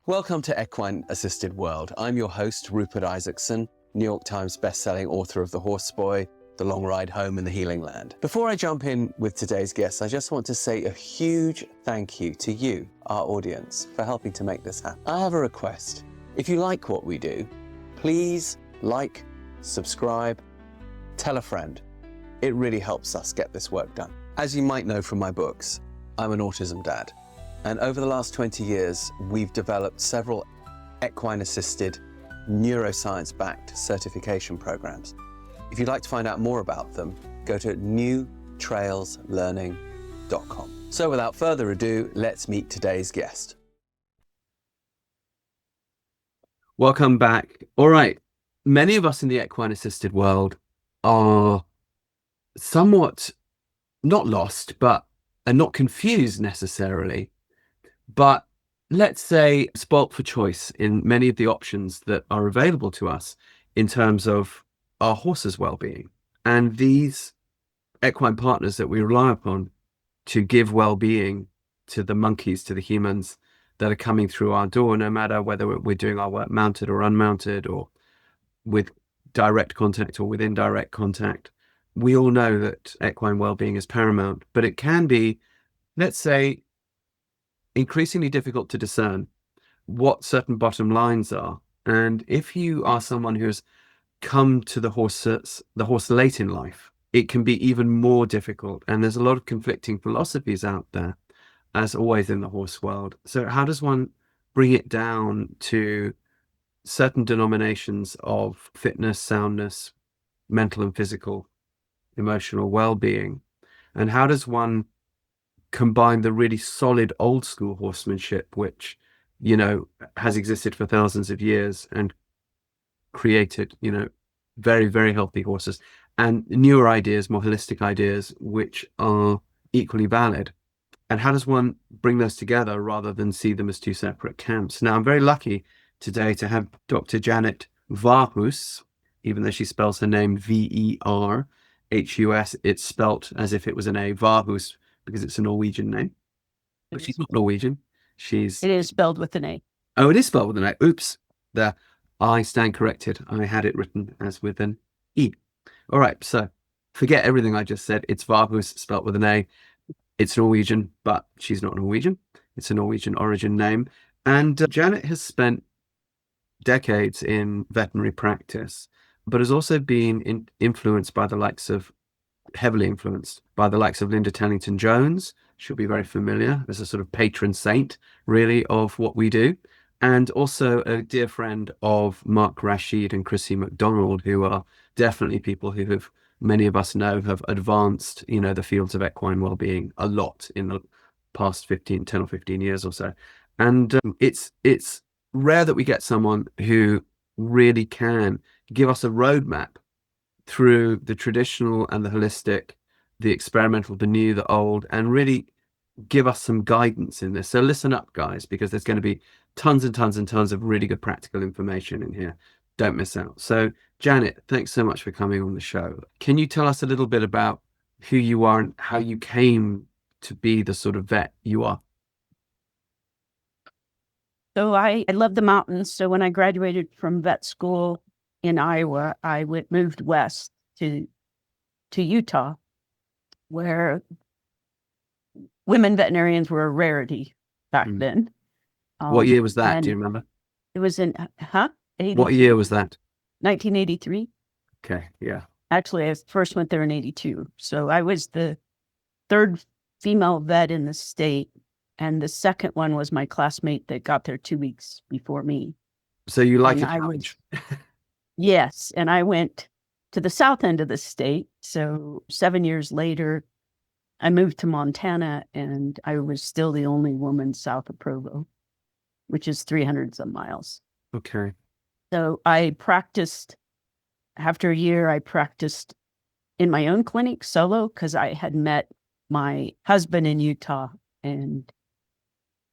Welcome to Equine Assisted World. I'm your host, Rupert Isaacson, New York Times bestselling author of The Horse Boy, The Long Ride Home and The Healing Land. Before I jump in with today's guest, I just want to say a huge thank you to you, our audience, for helping to make this happen. I have a request. If you like what we do, please like, subscribe, tell a friend. It really helps us get this work done. As you might know from my books, I'm an autism dad. And over the last 20 years, we've developed several equine-assisted, neuroscience-backed certification programs. If you'd like to find out more about them, go to newtrailslearning.com. So without further ado, let's meet today's guest. Welcome back. All right. Many of us in the equine-assisted world are somewhat not lost, and not confused necessarily, but let's say spoilt for choice in many of the options that are available to us in terms of our horse's well-being. And these equine partners that we rely upon to give well-being to the monkeys, to the humans that are coming through our door, no matter whether we're doing our work mounted or unmounted, or with direct contact or with indirect contact. We all know that equine well-being is paramount, but it can be, let's say, increasingly difficult to discern what certain bottom lines are. And if you are someone who has come to the horse late in life, it can be even more difficult. And there's a lot of conflicting philosophies out there, as always in the horse world. So how does one bring it down to certain denominations of fitness, soundness, mental and physical, emotional well-being? And how does one combine the really solid old school horsemanship, which, you know, has existed for thousands of years and created, you know, very, very healthy horses, and newer ideas, more holistic ideas, which are equally valid? And how does one bring those together rather than see them as two separate camps? Now, I'm very lucky today to have Dr. Janet Varhus, even though she spells her name Verhus. It's spelt as if it was an A, Varhus, because it's a Norwegian name. But she's not Norwegian. It is spelled with an A. Oh, it is spelled with an A. Oops. There. I stand corrected. I had it written as with an E. All right. So forget everything I just said. It's Varhus, spelled with an A. It's Norwegian, but she's not Norwegian. It's a Norwegian origin name. And Janet has spent decades in veterinary practice, but has also been heavily influenced by the likes of Linda Tellington-Jones. She'll be very familiar as a sort of patron saint, really, of what we do. And also a dear friend of Mark Rashid and Chrissy McDonald, who are definitely people who many of us know have advanced, you know, the fields of equine well-being a lot in the past 10 or 15 years or so. And it's rare that we get someone who really can give us a roadmap through the traditional and the holistic, the experimental, the new, the old, and really give us some guidance in this. So listen up, guys, because there's going to be tons and tons and tons of really good practical information in here. Don't miss out. So Janet, thanks so much for coming on the show. Can you tell us a little bit about who you are and how you came to be the sort of vet you are? So I love the mountains. So when I graduated from vet school in Iowa, I moved west to Utah, where women veterinarians were a rarity back then. What year was that? Do you remember? It was in, 80. What year was that? 1983. Okay, yeah. Actually, I first went there in 82. So I was the third female vet in the state, and the second one was my classmate that got there 2 weeks before me. So you like a challenge? Yes, and I went to the south end of the state. So 7 years later, I moved to Montana, and I was still the only woman south of Provo, which is 300 some miles. Okay. So I practiced, after a year, I practiced in my own clinic solo because I had met my husband in Utah. And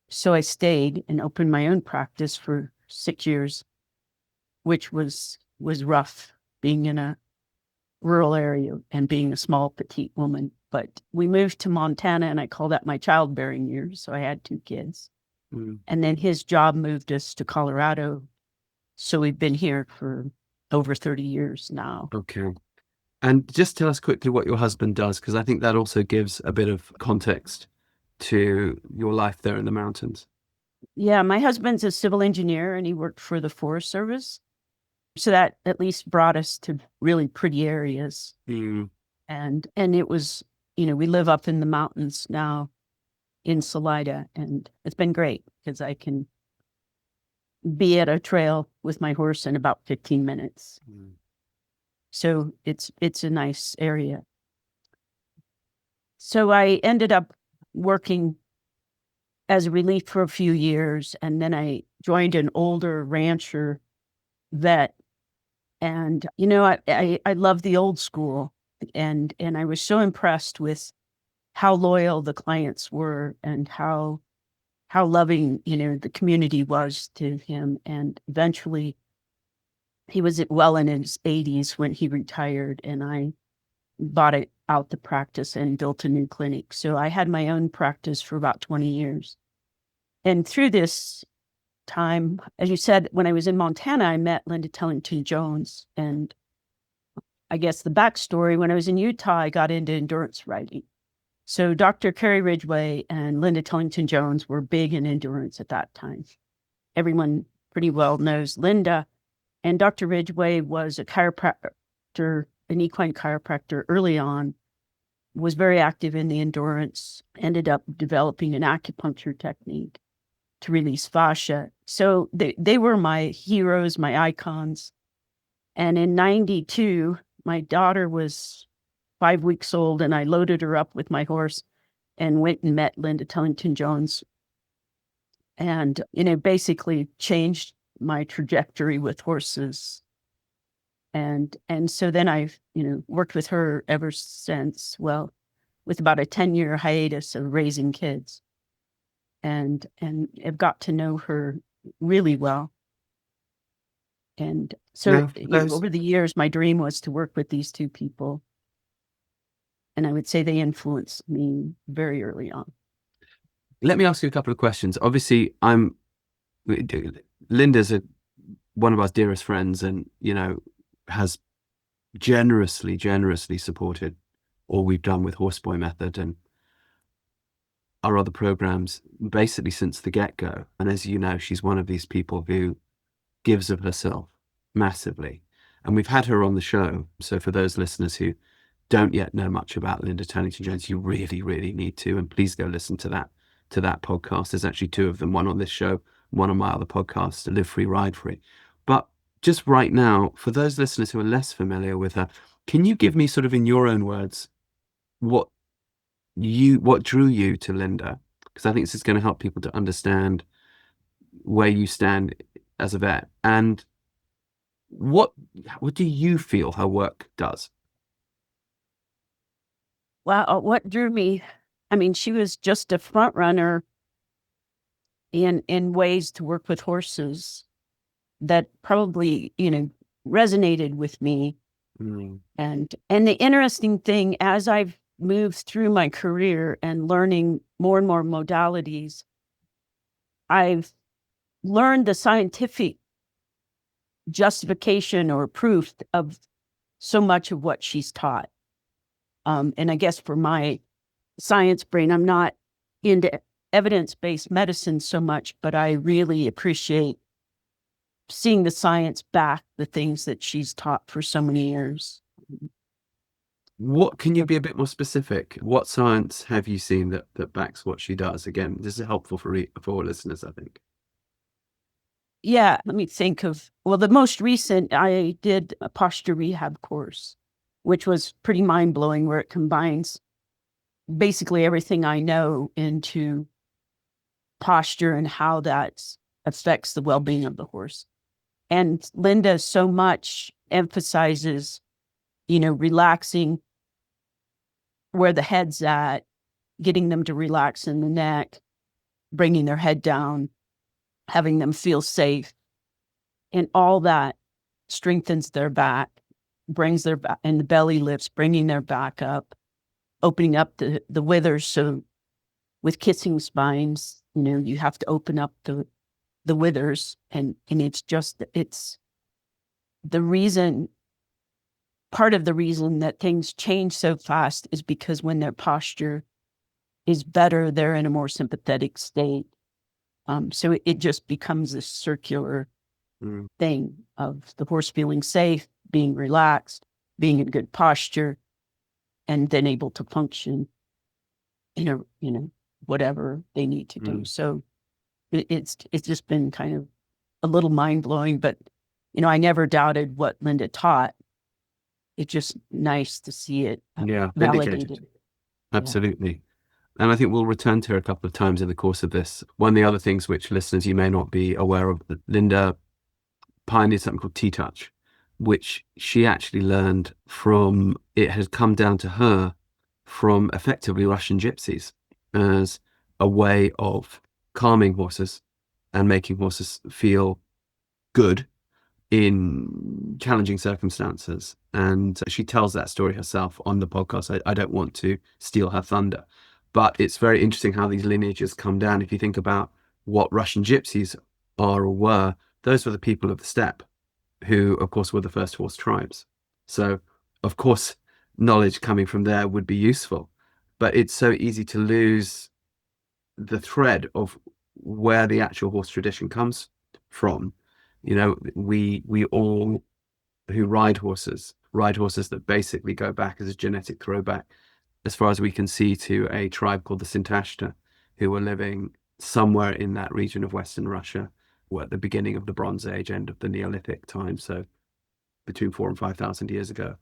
so I stayed and opened my own practice for 6 years, which was rough, being in a rural area and being a small, petite woman. But we moved to Montana, and I call that my childbearing years. So I had 2 kids. Mm. And then his job moved us to Colorado. So we've been here for over 30 years now. Okay. And just tell us quickly what your husband does, because I think that also gives a bit of context to your life there in the mountains. Yeah, my husband's a civil engineer and he worked for the Forest Service. So that at least brought us to really pretty areas. Mm. And it was, we live up in the mountains now in Salida, and it's been great because I can be at a trail with my horse in about 15 minutes. Mm. So it's a nice area. So I ended up working as a relief for a few years, and then I joined an older rancher vet. And, I love the old school, and I was so impressed with how loyal the clients were and how loving, the community was to him. And eventually he was well in his 80s when he retired, and I bought it out the practice and built a new clinic. So I had my own practice for about 20 years. And through this time, as you said, when I was in Montana, I met Linda Tellington-Jones. And I guess the backstory, when I was in Utah, I got into endurance riding. So Dr. Carrie Ridgway and Linda Tellington-Jones were big in endurance at that time. Everyone pretty well knows Linda. And Dr. Ridgway was a chiropractor, an equine chiropractor early on, was very active in the endurance, ended up developing an acupuncture technique to release fascia. So they were my heroes, my icons. And in 92, my daughter was 5 weeks old, and I loaded her up with my horse and went and met Linda Tellington-Jones. And, basically changed my trajectory with horses. And so then I've, worked with her ever since, well, with about a 10-year hiatus of raising kids. And have got to know her really well. And so over the years, my dream was to work with these two people. And I would say they influenced me very early on. Let me ask you a couple of questions. Obviously, Linda's one of our dearest friends, and has generously supported all we've done with Horseboy Method and our other programs basically since the get-go. And as you know, she's one of these people who gives of herself massively. And we've had her on the show. So for those listeners who don't yet know much about Linda Tellington-Jones, you really need to. And please go listen to that podcast. There's actually two of them, one on this show, one on my other podcast, Live Free, Ride Free. But just right now, for those listeners who are less familiar with her, can you give me sort of in your own words what drew you to Linda? Because I think this is going to help people to understand where you stand as a vet, and what do you feel her work does? Well, what drew me, I mean, she was just a front runner in ways to work with horses that probably, resonated with me. Mm. And the interesting thing, as I've moved through my career and learning more and more modalities, I've learned the scientific justification or proof of so much of what she's taught. And I guess for my science brain, I'm not into evidence-based medicine so much, but I really appreciate seeing the science back the things that she's taught for so many years. What can you be a bit more specific? What science have you seen that backs what she does? Again, this is helpful for listeners, I think. Yeah, let me think of, well, the most recent, I did a posture rehab course, which was pretty mind-blowing, where it combines basically everything I know into posture and how that affects the well-being of the horse. And Linda so much emphasizes, relaxing where the head's at, getting them to relax in the neck, bringing their head down, having them feel safe. And all that strengthens their back, brings their back, and the belly lifts, bringing their back up, opening up the withers. So with kissing spines, You have to open up the withers, and it's the reason. Part of the reason that things change so fast is because when their posture is better, they're in a more sympathetic state. So it just becomes this circular thing of the horse feeling safe, being relaxed, being in good posture, and then able to function whatever they need to do. So it's just been kind of a little mind blowing, but I never doubted what Linda taught. It's just nice to see it validated. Absolutely. Yeah. And I think we'll return to her a couple of times in the course of this. One of the other things which listeners, you may not be aware of, Linda pioneered something called T-Touch, which she actually learned from, it has come down to her from effectively Russian gypsies as a way of calming horses and making horses feel good in challenging circumstances. And she tells that story herself on the podcast. I don't want to steal her thunder, but it's very interesting how these lineages come down. If you think about what Russian gypsies are or were, those were the people of the steppe, who, of course, were the first horse tribes. So, of course, knowledge coming from there would be useful, but it's so easy to lose the thread of where the actual horse tradition comes from. We all who ride horses that basically go back as a genetic throwback, as far as we can see, to a tribe called the Sintashta, who were living somewhere in that region of Western Russia, at the beginning of the Bronze Age, end of the Neolithic time, so between 4,000 and 5,000 years ago.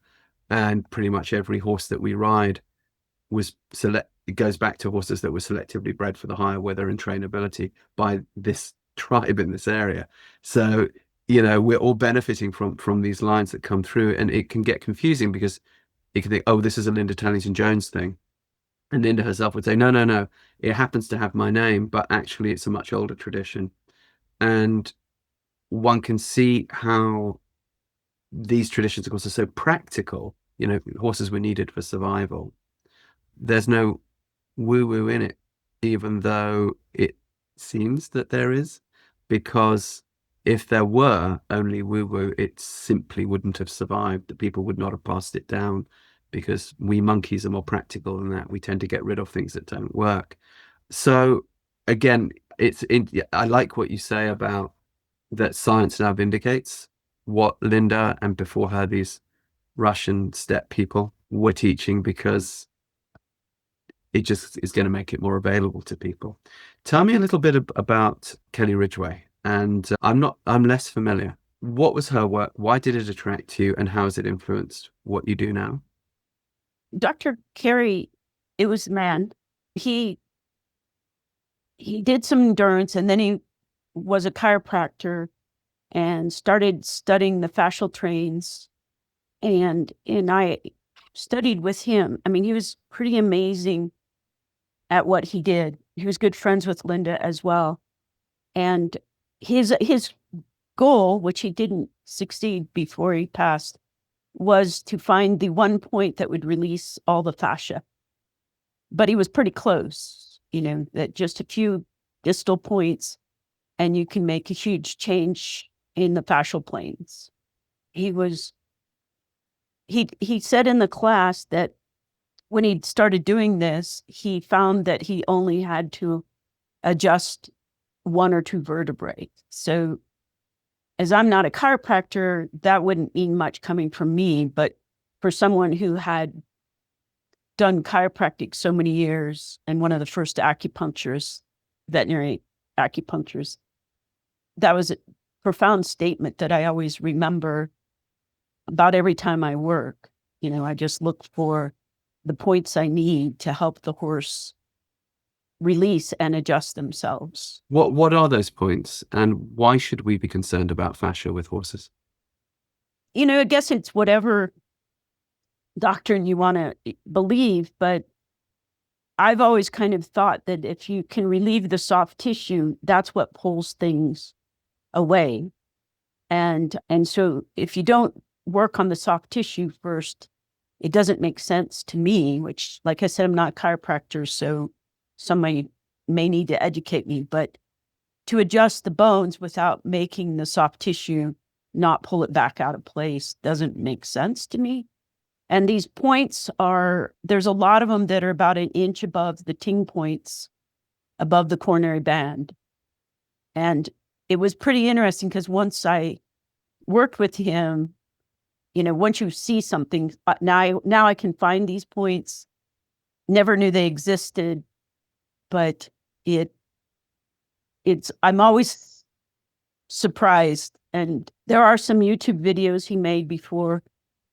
And pretty much every horse that we ride it goes back to horses that were selectively bred for the higher weather and trainability by this tribe in this area. So we're all benefiting from these lines that come through, and it can get confusing because you can think, oh, this is a Linda Tellington-Jones thing, and Linda herself would say, no, it happens to have my name, but actually it's a much older tradition. And one can see how these traditions, of course, are so practical. Horses were needed for survival. There's no woo-woo in it, even though it seems that there is, because if there were only woo-woo, it simply wouldn't have survived. The people would not have passed it down, because we monkeys are more practical than that. We tend to get rid of things that don't work. So again, I like what you say about that science now vindicates what Linda and before her these Russian steppe people were teaching, because it just is going to make it more available to people. Tell me a little bit about Kelly Ridgway. And I'm less familiar. What was her work? Why did it attract you? And how has it influenced what you do now? Dr. Carey, it was a man. He did some endurance, and then he was a chiropractor and started studying the fascial trains. And I studied with him. I mean, he was pretty amazing at what he did. He was good friends with Linda as well. And his goal, which he didn't succeed before he passed, was to find the one point that would release all the fascia. But he was pretty close, that just a few distal points and you can make a huge change in the fascial planes. He said in the class that when he started doing this, he found that he only had to adjust one or two vertebrae. So as I'm not a chiropractor, that wouldn't mean much coming from me, but for someone who had done chiropractic so many years and one of the first acupuncturists, veterinary acupuncturists, that was a profound statement that I always remember about every time I work. I just look for the points I need to help the horse release and adjust themselves. What are those points, and why should we be concerned about fascia with horses? I guess it's whatever doctrine you want to believe, but I've always kind of thought that if you can relieve the soft tissue, that's what pulls things away. And so if you don't work on the soft tissue first, it doesn't make sense to me, which, like I said, I'm not a chiropractor, so somebody may need to educate me, but to adjust the bones without making the soft tissue not pull it back out of place doesn't make sense to me. And these points there's a lot of them that are about an inch above the ting points, above the coronary band. And it was pretty interesting because once I worked with him, once you see something, now I can find these points. Never knew they existed, but I'm always surprised. And there are some YouTube videos he made before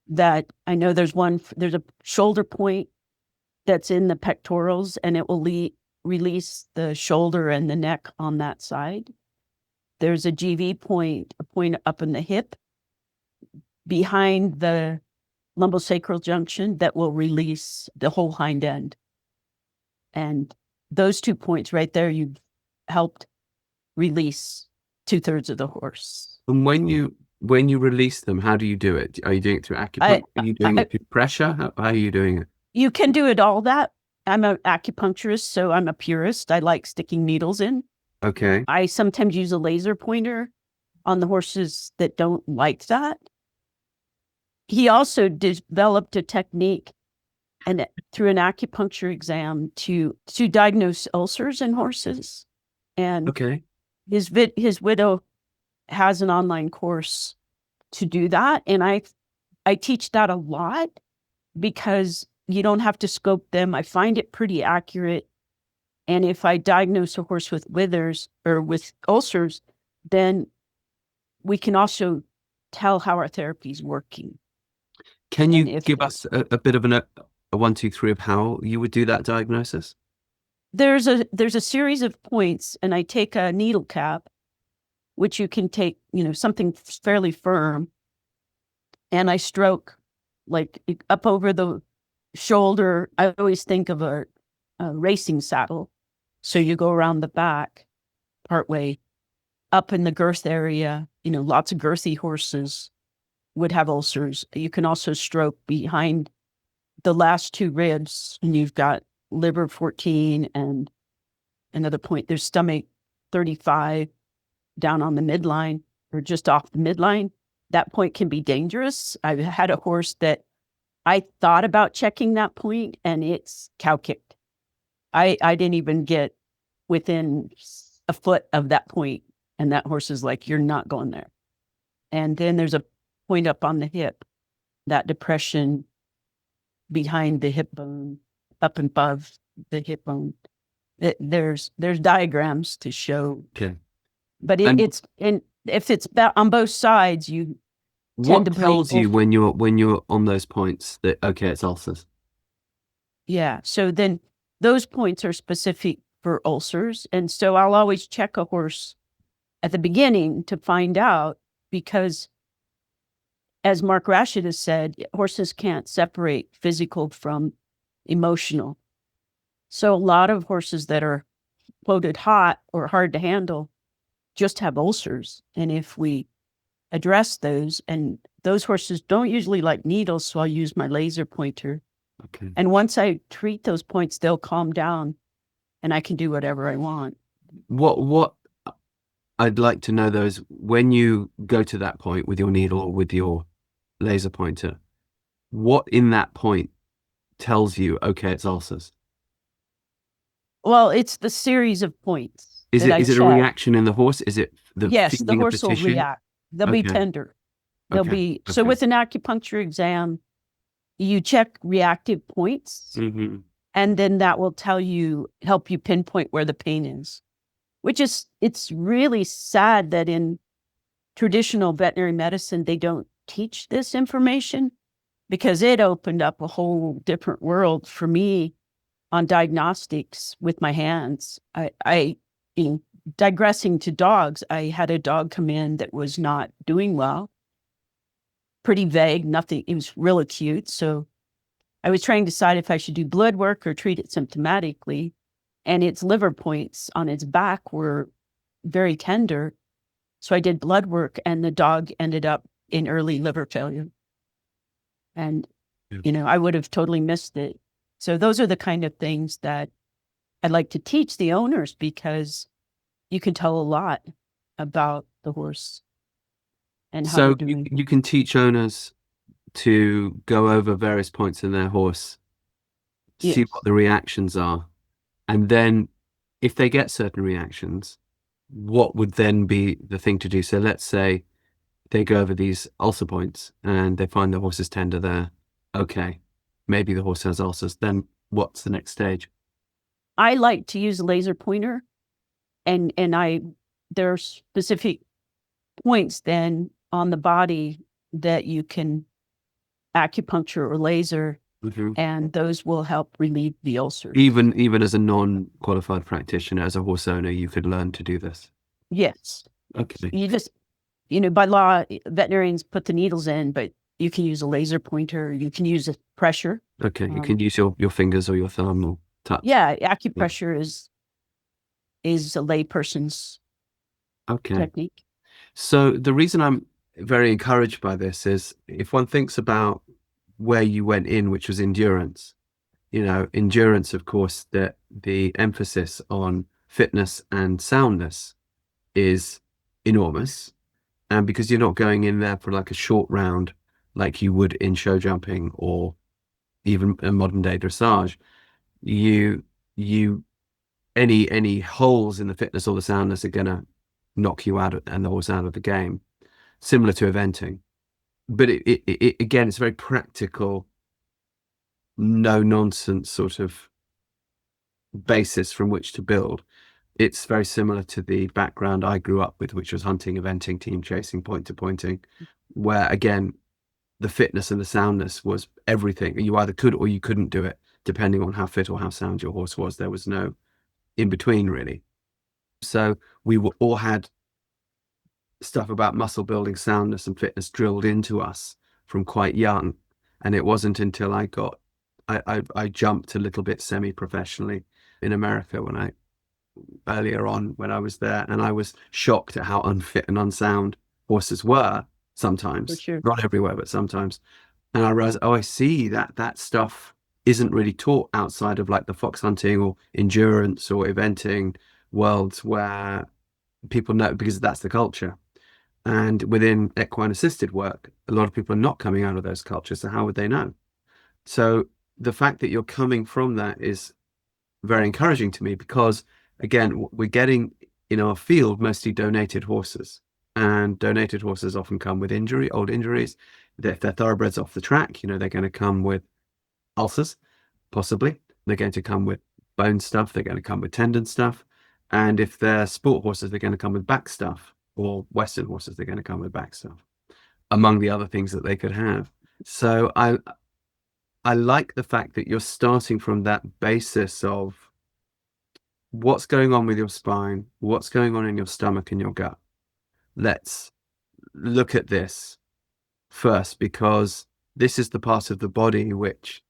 that. I know there's a shoulder point that's in the pectorals, and it will release the shoulder and the neck on that side. There's a GV point, a point up in the hip behind the lumbosacral junction that will release the whole hind end. And those 2 points right there, you've helped release 2/3 of the horse. And when you release them, how do you do it? Are you doing it through acupuncture? Are you doing it through pressure? How are you doing it? You can do it all that. I'm an acupuncturist, so I'm a purist. I like sticking needles in. Okay. I sometimes use a laser pointer on the horses that don't like that. He also developed a technique and through an acupuncture exam to diagnose ulcers in horses. And okay, his widow has an online course to do that. And I teach that a lot because you don't have to scope them. I find it pretty accurate. And if I diagnose a horse with withers or with ulcers, then we can also tell how our therapy is working. Can you give us a bit of a 1, 2, 3 of how you would do that diagnosis? There's a series of points, and I take a needle cap, which you can take, something fairly firm, and I stroke like up over the shoulder. I always think of a racing saddle. So you go around the back, partway up in the girth area. Lots of girthy horses would have ulcers. You can also stroke behind the last 2 ribs, and you've got liver 14 and another point. There's stomach 35 down on the midline or just off the midline. That point can be dangerous. I've had a horse that I thought about checking that point, and it's cow kicked. I didn't even get within a foot of that point, and that horse is like, you're not going there. And then there's a point up on the hip, that depression behind the hip bone, up above the hip bone. There's diagrams to show. Okay. But if it's on both sides, you tend to tells you when you're on those points that it's ulcers? Yeah. So then those points are specific for ulcers, and so I'll always check a horse at the beginning to find out, because as Mark Rashid has said, horses can't separate physical from emotional. So a lot of horses that are quoted hot or hard to handle just have ulcers. And if we address those, and those horses don't usually like needles, so I'll use my laser pointer. Okay. And once I treat those points, they'll calm down and I can do whatever I want. What I'd like to know, though, is when you go to that point with your needle or with your laser pointer, what in that point tells you, it's ulcers? Well, it's the series of points. Is it a reaction in the horse? Is it the yes, the horse will tissue? react. They'll be tender. They'll be so with an acupuncture exam, you check reactive points, mm-hmm. and then that will help you pinpoint where the pain is. It's really sad that in traditional veterinary medicine they don't teach this information, because it opened up a whole different world for me on diagnostics with my hands. Digressing to dogs, I had a dog come in that was not doing well. Pretty vague, nothing. It was real acute. So I was trying to decide if I should do blood work or treat it symptomatically. And its liver points on its back were very tender. So I did blood work, and the dog ended up in early liver failure. And, I would have totally missed it. So those are the kind of things that I like to teach the owners because you can tell a lot about the horse and how they're So doing. you can teach owners to go over various points in their horse, see Yes. what the reactions are, and then if they get certain reactions, what would then be the thing to do? So let's say they go over these ulcer points and they find the horse is tender there. Okay, maybe the horse has ulcers. Then what's the next stage? I like to use a laser pointer, and there are specific points then on the body that you can acupuncture or laser, Mhm. and those will help relieve the ulcers. Even as a non-qualified practitioner, as a horse owner, you could learn to do this. Yes. Okay. You just, by law, veterinarians put the needles in, but you can use a laser pointer. You can use a pressure. Okay. You can use your fingers or your thumb or touch. Yeah, Yeah. acupressure is a layperson's Okay. technique. So the reason I'm very encouraged by this is if one thinks about where you went in, which was endurance, endurance, of course, the emphasis on fitness and soundness is enormous. And because you're not going in there for like a short round like you would in show jumping or even a modern day dressage, you you any holes in the fitness or the soundness are gonna knock you out and the horse out of the game, similar to eventing. But it again, it's very practical, no nonsense sort of basis from which to build. It's very similar to the background I grew up with, which was hunting, eventing, team chasing, point to pointing, where again, the fitness and the soundness was everything. You either could or you couldn't do it, depending on how fit or how sound your horse was. There was no in between, really. So we were, all had stuff about muscle building, soundness, and fitness drilled into us from quite young. And it wasn't until I jumped a little bit semi-professionally in America earlier on when I was there, and I was shocked at how unfit and unsound horses were For sometimes, sure. not everywhere, but sometimes. And I realized, oh, I see that stuff isn't really taught outside of like the fox hunting or endurance or eventing worlds where people know because that's the culture. And within equine assisted work, a lot of people are not coming out of those cultures. So how would they know? So the fact that you're coming from that is very encouraging to me because, again, we're getting in our field mostly donated horses. And donated horses often come with old injuries. If they're thoroughbreds off the track, they're going to come with ulcers, possibly. They're going to come with bone stuff. They're going to come with tendon stuff. And if they're sport horses, they're going to come with back stuff. Or Western horses, they're going to come with back stuff, among the other things that they could have. So I like the fact that you're starting from that basis of what's going on with your spine, what's going on in your stomach and your gut. Let's look at this first because this is the part of the body which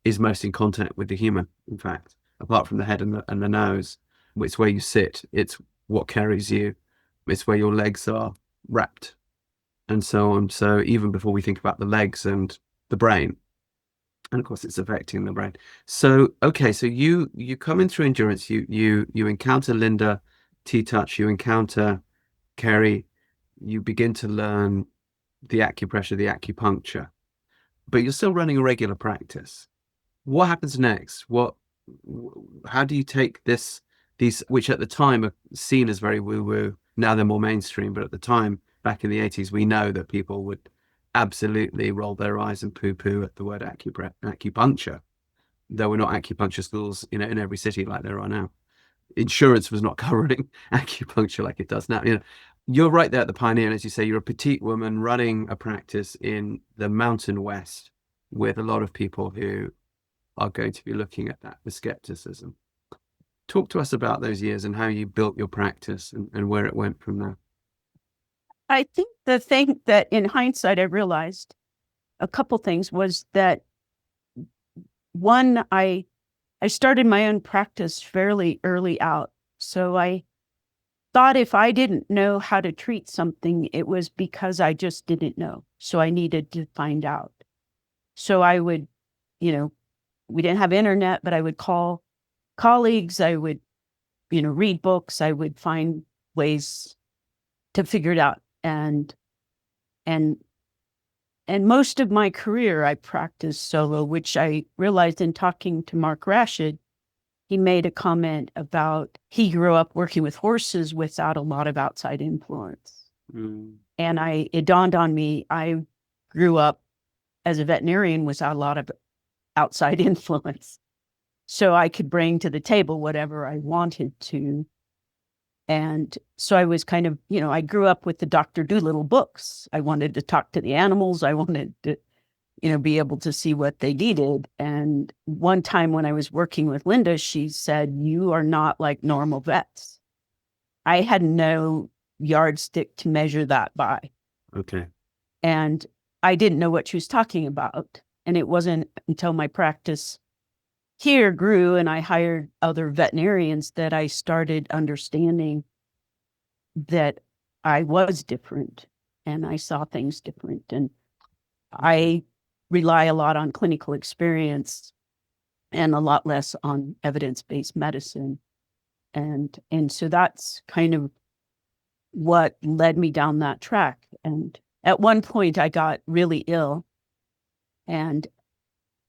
is most in contact with the human, in fact, apart from the head and the nose. It's where you sit, it's what carries you, it's where your legs are wrapped, and so on. So even before we think about the legs and the brain, and of course it's affecting the brain. So okay, so you come in through endurance, you encounter Linda T-Touch, you encounter Kerry, you begin to learn the acupressure, the acupuncture, but you're still running a regular practice. What happens next? How do you take these, which at the time are seen as very woo-woo, now they're more mainstream, but at the time, back in the 80s, we know that people would absolutely roll their eyes and poo-poo at the word acupuncture. There were not acupuncture schools, in every city like there are now. Insurance was not covering acupuncture like it does now. You're right there at the pioneer, and as you say, you're a petite woman running a practice in the Mountain West with a lot of people who are going to be looking at that with skepticism. Talk to us about those years and how you built your practice and where it went from there. I think the thing that in hindsight I realized a couple things was that one, I started my own practice fairly early out. So I thought if I didn't know how to treat something, it was because I just didn't know. So I needed to find out. So I would, we didn't have internet, but I would call colleagues. I would, read books. I would find ways to figure it out. And most of my career, I practiced solo, which I realized in talking to Mark Rashid. He made a comment about he grew up working with horses without a lot of outside influence. Mm. And it dawned on me, I grew up as a veterinarian without a lot of outside influence. So I could bring to the table whatever I wanted to. And so I was kind of, I grew up with the Dr. Dolittle books. I wanted to talk to the animals. I wanted to, be able to see what they needed. And one time when I was working with Linda, she said, "You are not like normal vets." I had no yardstick to measure that by. Okay. And I didn't know what she was talking about. And it wasn't until my practice here grew and I hired other veterinarians that I started understanding that I was different and I saw things different. And I rely a lot on clinical experience and a lot less on evidence-based medicine. And so that's kind of what led me down that track. And at one point I got really ill, and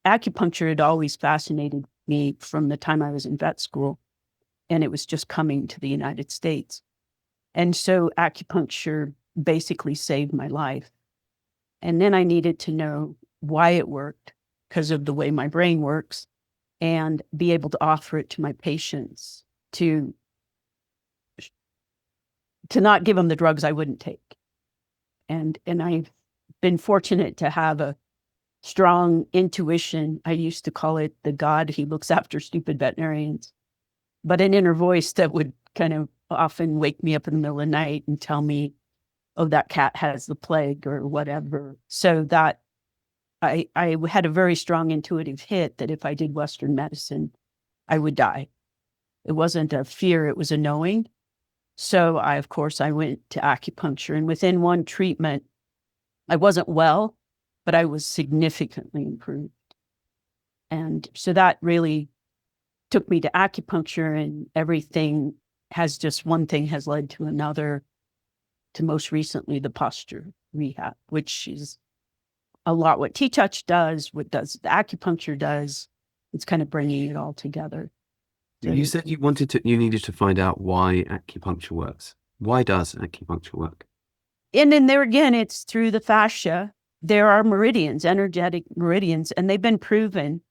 acupuncture had always fascinated me from the time I was in vet school, and it was just coming to the United States. And so acupuncture basically saved my life. And then I needed to know why it worked because of the way my brain works, and be able to offer it to my patients to not give them the drugs I wouldn't take. And I've been fortunate to have a strong intuition. I used to call it the God who looks after stupid veterinarians, but an inner voice that would kind of often wake me up in the middle of the night and tell me, "Oh, that cat has the plague," or whatever. So that I had a very strong intuitive hit that if I did Western medicine, I would die. It wasn't a fear, it was a knowing. So I went to acupuncture, and within one treatment, I wasn't well, but I was significantly improved. And so that really took me to acupuncture, and everything has just one thing has led to another, to most recently the posture rehab, which is a lot what T-Touch does, what does the acupuncture does. It's kind of bringing it all together. So, You said you needed to find out why acupuncture works. Why does acupuncture work? and then there again, it's through the fascia. There are meridians, energetic meridians, and they've been proven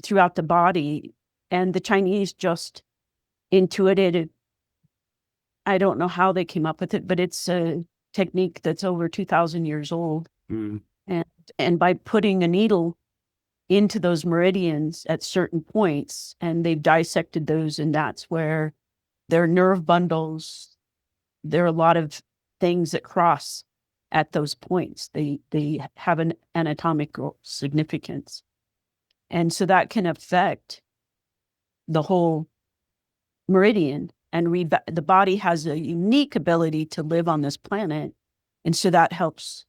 throughout the body. And the Chinese just intuited it. I don't know how they came up with it, but it's a technique that's over 2,000 years old. Mm. And by putting a needle into those meridians at certain points, and they've dissected those, and that's where there are nerve bundles. There are a lot of things that cross at those points. They have an anatomical significance. And so that can affect the whole meridian. And the body has a unique ability to live on this planet. And so that helps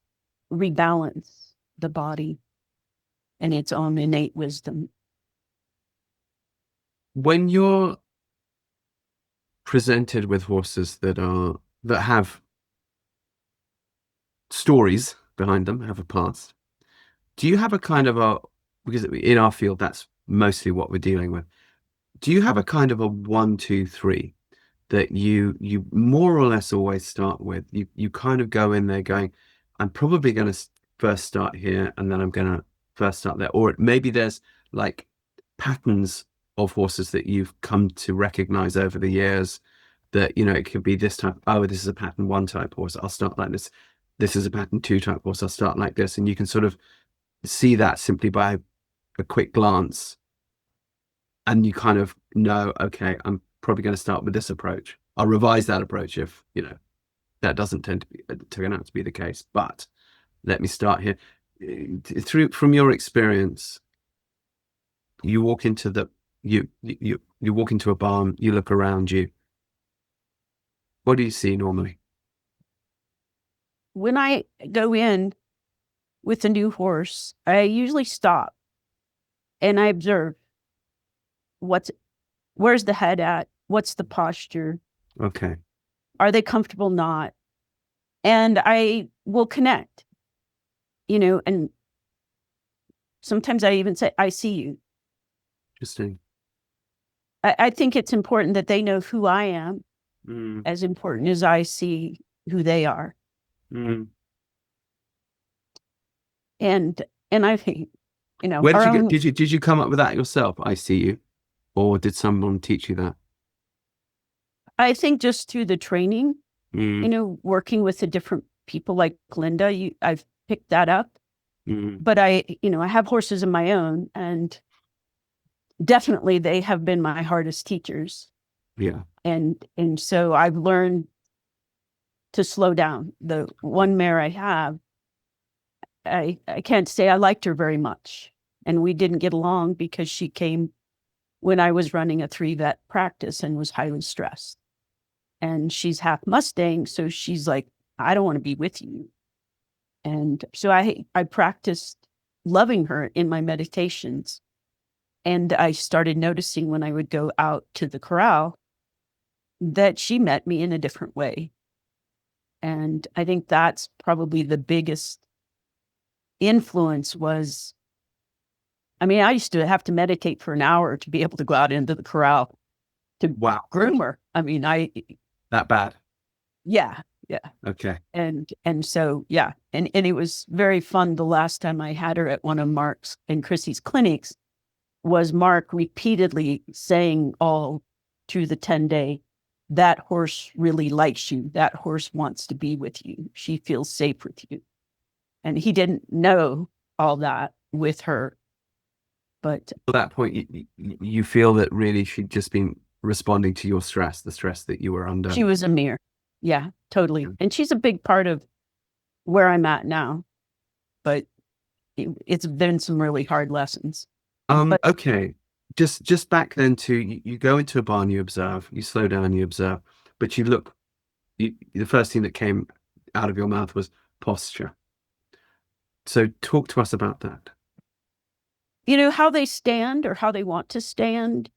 rebalance the body and its own innate wisdom. When you're presented with horses that have stories behind them, have a past, do you have a kind of because in our field that's mostly what we're dealing with, do you have a kind of a 1, 2, 3 that you more or less always start with? You kind of go in there going, I'm probably going to first start here, and then I'm going to first start there. Or maybe there's like patterns of horses that you've come to recognize over the years that, it could be this type. Oh, this is a pattern 1 type horse, I'll start like this. This is a pattern 2 type horse, I'll start like this. And you can sort of see that simply by a quick glance. And you kind of know, okay, I'm probably going to start with this approach. I'll revise that approach if, that doesn't tend to turn out to be the case. But let me start here. From your experience, you walk into you walk into a barn, you look around you. What do you see normally? When I go in with a new horse, I usually stop and I observe Where's the head at? What's the posture? Okay. Are they comfortable? Not. And I will connect, and sometimes I even say, I see you. Interesting. I think it's important that they know who I am, as important as I see who they are. And I think, Where did you get, did you come up with that yourself? I see you, or did someone teach you that? I think just through the training, working with the different people like Linda, I've picked that up. But I have horses of my own, and definitely they have been my hardest teachers. Yeah. And so I've learned to slow down. The one mare I have, I can't say I liked her very much. And we didn't get along because she came when I was running a 3-vet practice and was highly stressed. And she's half Mustang, so she's like, I don't want to be with you. And so I practiced loving her in my meditations. And I started noticing when I would go out to the corral that she met me in a different way. And I think that's probably the biggest influence was, I used to have to meditate for an hour to be able to go out into the corral to groom her. That bad? Yeah. Yeah. Okay. And so, yeah. And it was very fun. The last time I had her at one of Mark's and Chrissy's clinics was Mark repeatedly saying all through the 10-day, that horse really likes you. That horse wants to be with you. She feels safe with you. And he didn't know all that with her. But at that point, you feel that really she'd just been responding to your stress, the stress that you were under. She was a mirror. Yeah, totally. And she's a big part of where I'm at now. But it's been some really hard lessons. Okay. Just back then to you go into a barn, you observe, you slow down, you observe, but the first thing that came out of your mouth was posture. So talk to us about that. How they stand or how they want to stand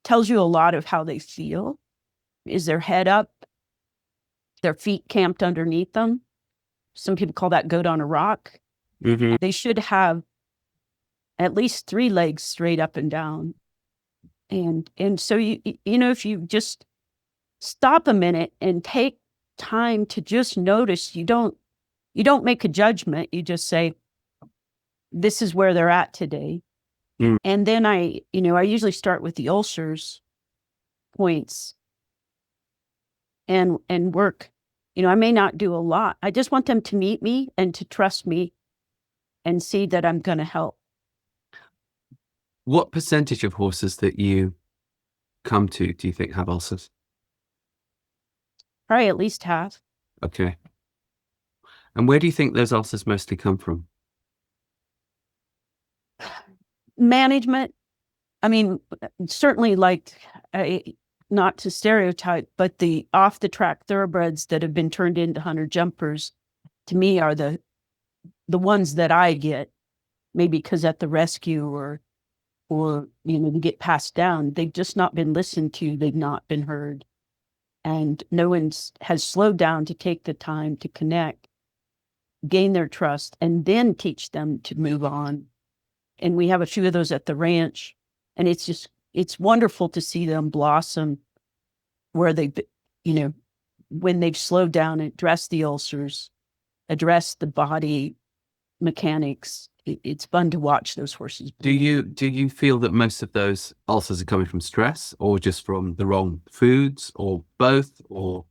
tells you a lot of how they feel. Is their head up? Their feet camped underneath them? Some people call that goat on a rock. Mm-hmm. They should have at least 3 legs straight up and down. And so if you just stop a minute and take time to just notice, you don't make a judgment. You just say, this is where they're at today. And then I usually start with the ulcers points and work. I may not do a lot. I just want them to meet me and to trust me and see that I'm going to help. What percentage of horses that you come to do you think have ulcers? Probably at least half. Okay. And where do you think those ulcers mostly come from? Management. Certainly not to stereotype, but the off the track thoroughbreds that have been turned into hunter jumpers to me are the ones that I get, maybe because at the rescue or they get passed down. They've just not been listened to. They've not been heard. And no one has slowed down to take the time to connect, gain their trust, and then teach them to move on. And we have a few of those at the ranch. And it's wonderful to see them blossom where they've, when they've slowed down and addressed the ulcers, addressed the body mechanics. It's fun to watch those horses. Do you feel that most of those ulcers are coming from stress or just from the wrong foods or both, or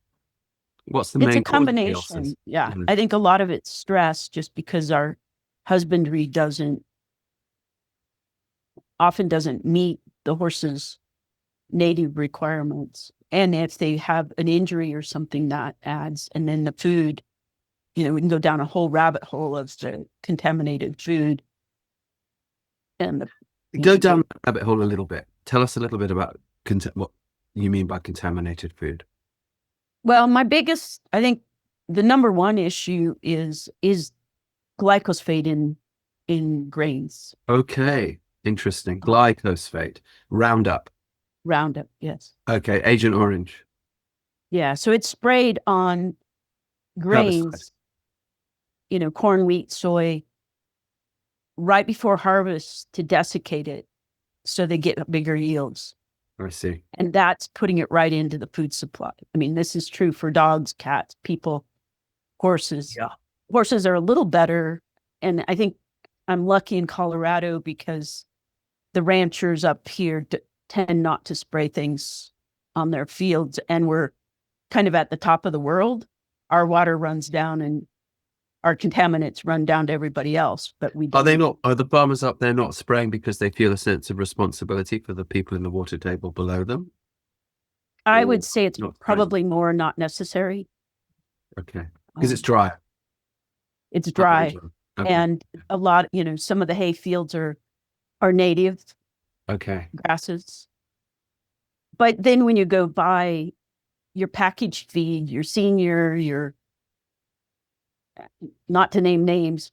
what's the main cause? It's a combination. Yeah. I think a lot of it's stress just because our husbandry often doesn't meet the horse's native requirements. And if they have an injury or something, that adds. And then the food, we can go down a whole rabbit hole of the contaminated food. And go down the rabbit hole a little bit. Tell us a little bit about what you mean by contaminated food. Well, I think the number one issue is glyphosate in grains. Okay. Interesting. Glyphosate, Roundup. Roundup, yes. Okay, Agent Orange. Yeah, so it's sprayed on Herbicide. grains, corn, wheat, soy, right before harvest to desiccate it so they get bigger yields. I see. And that's putting it right into the food supply. I mean, this is true for dogs, cats, people, horses. Yeah. Horses are a little better. And I think I'm lucky in Colorado because the ranchers up here tend not to spray things on their fields. And we're kind of at the top of the world. Our water runs down and our contaminants run down to everybody else, but we Are don't. the farmers up there not spraying because they feel a sense of responsibility for the people in the water table below them? I Or would say it's not spraying? probably more not necessary. Okay. Because it's dry. It's dry. Okay. And a lot, some of the hay fields are native Okay. grasses. But then when you go buy your packaged feed, your senior, your, not to name names,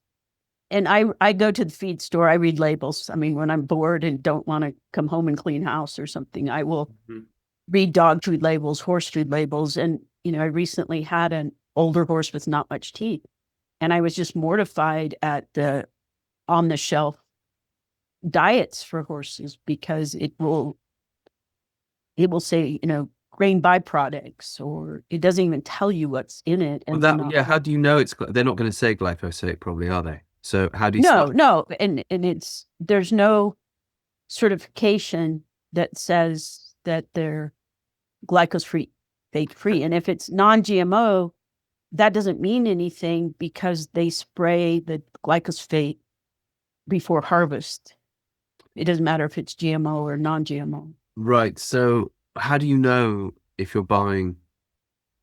and I go to the feed store, I read labels. I mean, when I'm bored and don't want to come home and clean house or something, I will read dog food labels, horse food labels. And, I recently had an older horse with not much teeth. And I was just mortified at the on the shelf diets for horses because it will say, grain byproducts, or it doesn't even tell you what's in it. And how do you know they're not going to say glyphosate probably, are they? So how do you No. And there's no certification that says that they're glyphosate free. And if it's non-GMO, that doesn't mean anything because they spray the glyphosate before harvest. It doesn't matter if it's GMO or non-GMO. Right. So how do you know if you're buying,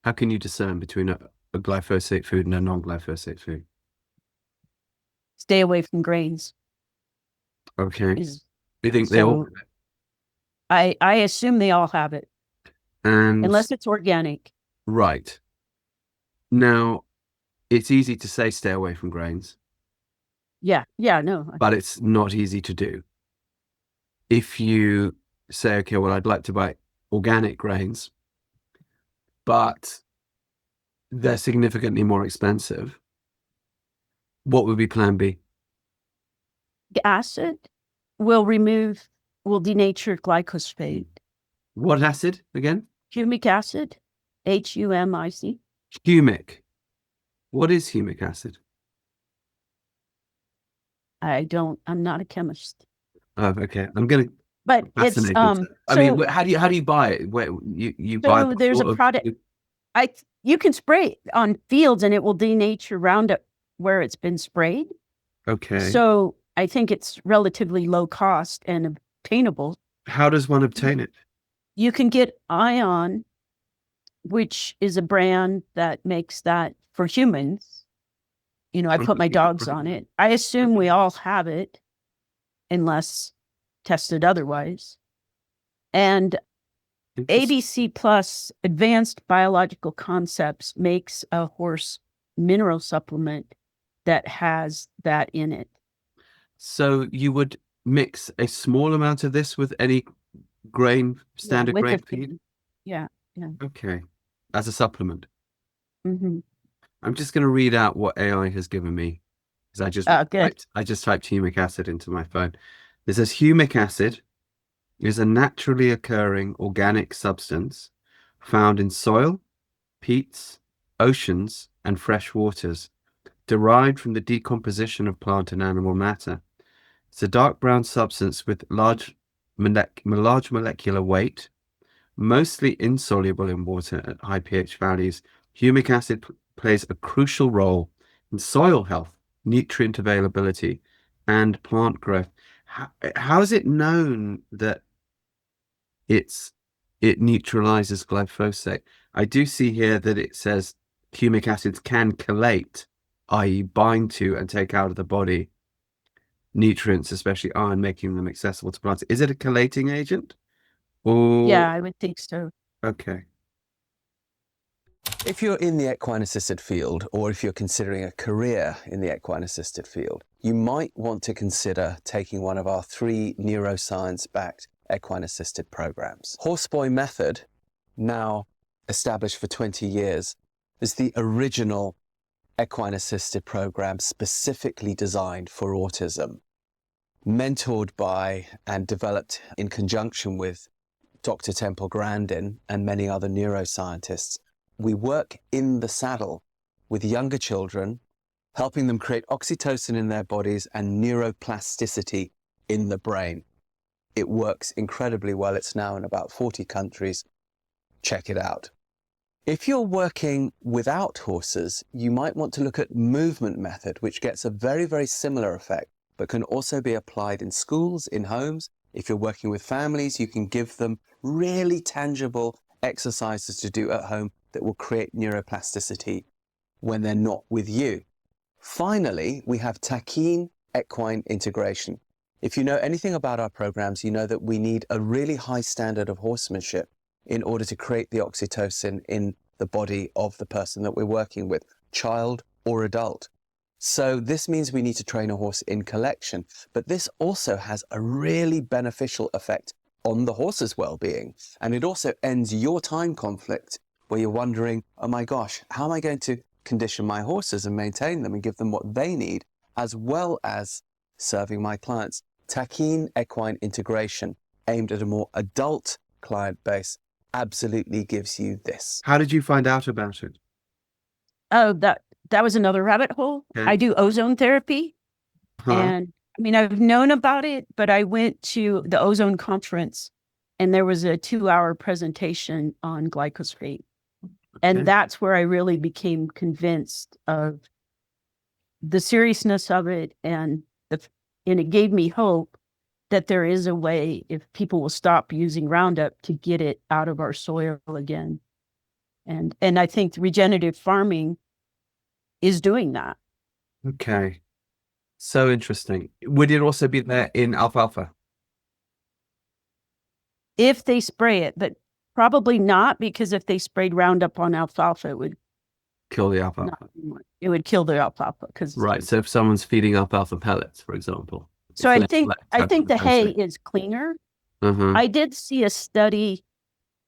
how can you discern between a glyphosate food and a non-glyphosate food? Stay away from grains. Okay. You think they all have it? I assume they all have it. And unless it's organic. Right. Now, it's easy to say stay away from grains. Yeah, no. But it's not easy to do. If you say, okay, well, I'd like to buy organic grains, but they're significantly more expensive, what would be plan B? Acid will denature glyphosate. What acid again? Humic acid, HUMIC. Humic. What is humic acid? I'm not a chemist. Oh, okay. But it's I mean, how do you buy it? Where you buy? There's a product. You can spray it on fields and it will denature Roundup where it's been sprayed. Okay. So I think it's relatively low cost and obtainable. How does one obtain it? You can get Ion, which is a brand that makes that for humans. I put my dogs on it. I assume we all have it unless tested otherwise. And ABC Plus Advanced Biological Concepts makes a horse mineral supplement that has that in it. So you would mix a small amount of this with any standard grain feed? Yeah. Okay. As a supplement. Mm-hmm. I'm just going to read out what AI has given me. Because I just typed humic acid into my phone. It says humic acid is a naturally occurring organic substance found in soil, peats, oceans, and fresh waters, derived from the decomposition of plant and animal matter. It's a dark brown substance with large molecular weight, mostly insoluble in water at high pH values. Humic acid plays a crucial role in soil health, nutrient availability, and plant growth. How is it known that it neutralizes glyphosate? I do see here that it says humic acids can chelate, i.e. bind to and take out of the body nutrients, especially iron, making them accessible to plants. Is it a chelating agent? Yeah, I would think so. Okay. If you're in the equine assisted field, or if you're considering a career in the equine assisted field, you might want to consider taking one of our 3 neuroscience-backed equine assisted programs. Horseboy method, now established for 20 years, is the original equine assisted program specifically designed for autism, mentored by and developed in conjunction with Dr. Temple Grandin and many other neuroscientists. We work in the saddle with younger children, helping them create oxytocin in their bodies and neuroplasticity in the brain. It works incredibly well. It's now in about 40 countries. Check it out. If you're working without horses, you might want to look at movement method, which gets a very, very similar effect, but can also be applied in schools, in homes. If you're working with families, you can give them really tangible exercises to do at home that will create neuroplasticity when they're not with you. Finally, we have taquine equine integration. If you know anything about our programs, you know that we need a really high standard of horsemanship in order to create the oxytocin in the body of the person that we're working with, child or adult. So this means we need to train a horse in collection, but this also has a really beneficial effect on the horse's well-being. And it also ends your time conflict where you're wondering, oh my gosh, how am I going to condition my horses and maintain them and give them what they need, as well as serving my clients. Taquine equine integration, aimed at a more adult client base, absolutely gives you this. How did you find out about it? Oh, that was another rabbit hole. Okay. I do ozone therapy. And I mean, I've known about it, but I went to the ozone conference and there was a 2-hour presentation on glyphosate. And that's where I really became convinced of the seriousness of it. And it gave me hope that there is a way, if people will stop using Roundup, to get it out of our soil again. And I think regenerative farming is doing that. Okay. So interesting. Would it also be there in alfalfa? If they spray it, but probably not, because if they sprayed Roundup on alfalfa, it would Kill the alfalfa. It would kill the alfalfa. Right. So if someone's feeding alfalfa pellets, for example. So I think the hay is cleaner. I did see a study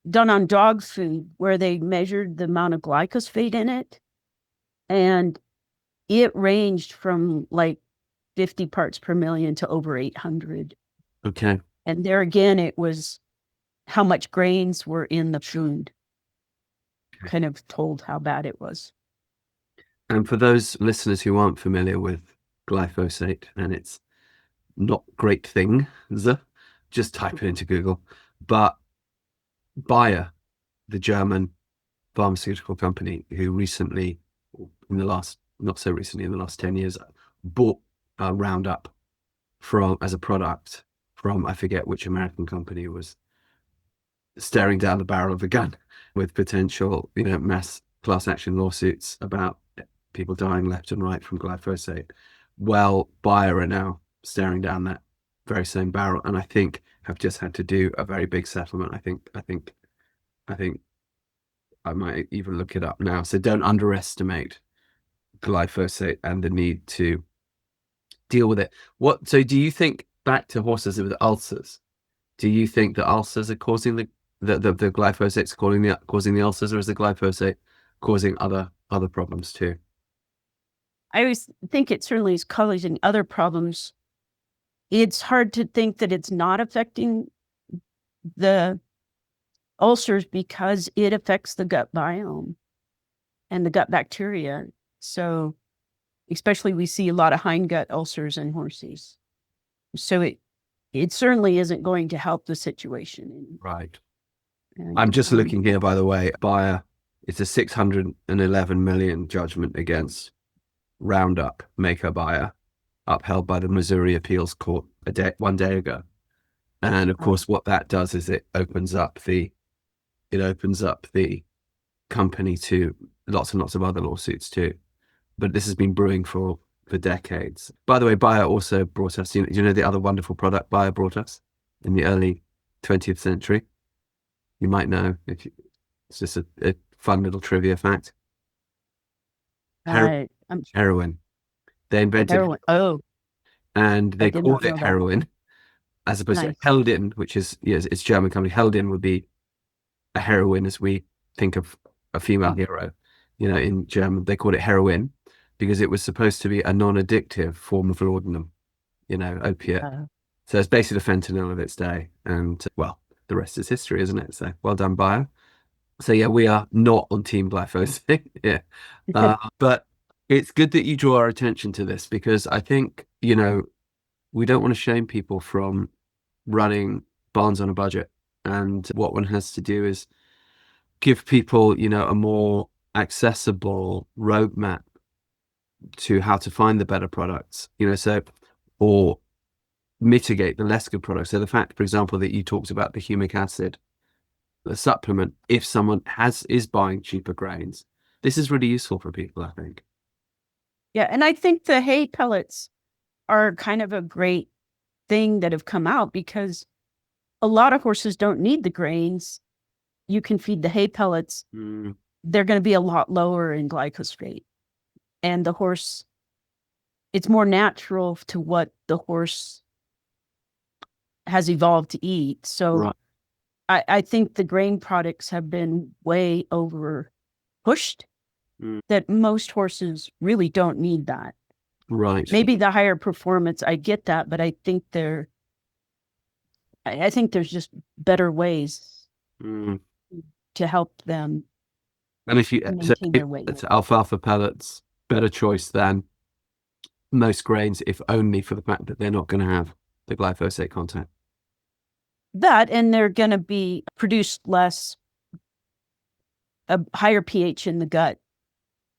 done on dog food where they measured the amount of glyphosate in it, and it ranged from like 50 parts per million to over 800. Okay. And there again, it was how much grains were in the food. Kind of told how bad it was. And for those listeners who aren't familiar with glyphosate and its not great thing, just type it into Google. But Bayer, the German pharmaceutical company, who recently, in the last 10 years, bought Roundup as a product from, I forget which American company, was staring down the barrel of a gun with potential, mass class action lawsuits about people dying left and right from glyphosate. Well, Bayer are now staring down that very same barrel, and I think have just had to do a very big settlement. I think I might even look it up now. So don't underestimate glyphosate and the need to deal with it. So do you think, back to horses with ulcers, do you think the ulcers are causing the glyphosate's causing the ulcers, or is the glyphosate causing other problems too? I always think it certainly is causing other problems. It's hard to think that it's not affecting the ulcers because it affects the gut biome and the gut bacteria. So especially we see a lot of hindgut ulcers in horses. So it certainly isn't going to help the situation. Right. And, I'm just looking here, by the way. Bayer, it's a 611 million judgment against Roundup maker Bayer, upheld by the Missouri Appeals Court one day ago. And of course, what that does is it opens up the company to lots and lots of other lawsuits too. But this has been brewing for decades. By the way, Bayer also brought us, the other wonderful product Bayer brought us in the early 20th century? You might know, it's just a fun little trivia fact. Heroin. They invented heroin. Oh. And they called it heroin as opposed to Nice. Heldin, which is, yes, it's German company. Heldin would be a heroine as we think of a female hero. In German, they called it heroin because it was supposed to be a non-addictive form of laudanum, opiate. So it's basically the fentanyl of its day. And well, the rest is history, isn't it? So well done, Bio. So yeah, we are not on team glyphosate. Yeah. But it's good that you draw our attention to this because I think, we don't want to shame people from running barns on a budget. And what one has to do is give people, a more accessible roadmap to how to find the better products, or mitigate the less good products. So the fact, for example, that you talked about the humic acid, the supplement, if someone is buying cheaper grains, this is really useful for people, I think. Yeah. And I think the hay pellets are kind of a great thing that have come out because a lot of horses don't need the grains. You can feed the hay pellets. They're going to be a lot lower in glyphosate. And the horse, it's more natural to what the horse has evolved to eat. So Right. I think the grain products have been way over pushed, that most horses really don't need that. Right. Maybe the higher performance, I get that, but I think I think there's just better ways to help them And if maintain their weight. it's alfalfa pellets, better choice than most grains, if only for the fact that they're not going to have the glyphosate content. That, and they're going to be produced less, a higher pH in the gut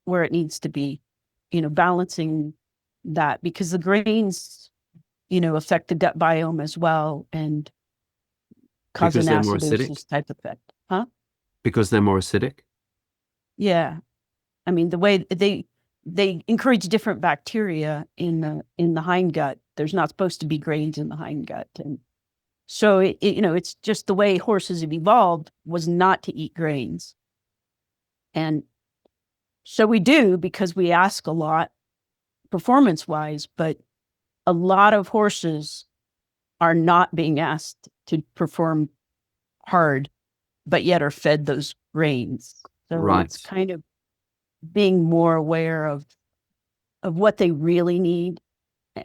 where it needs to be, balancing that because the grains, affect the gut biome as well and cause an Because they're more acidic? acidosis type effect. Huh? Because they're more acidic? Yeah. I mean, the way they encourage different bacteria in the hindgut. There's not supposed to be grains in the hindgut. And so it's just the way horses have evolved was not to eat grains. And so we do because we ask a lot performance-wise, but a lot of horses are not being asked to perform hard, but yet are fed those grains. So Right. it's kind of being more aware of what they really need.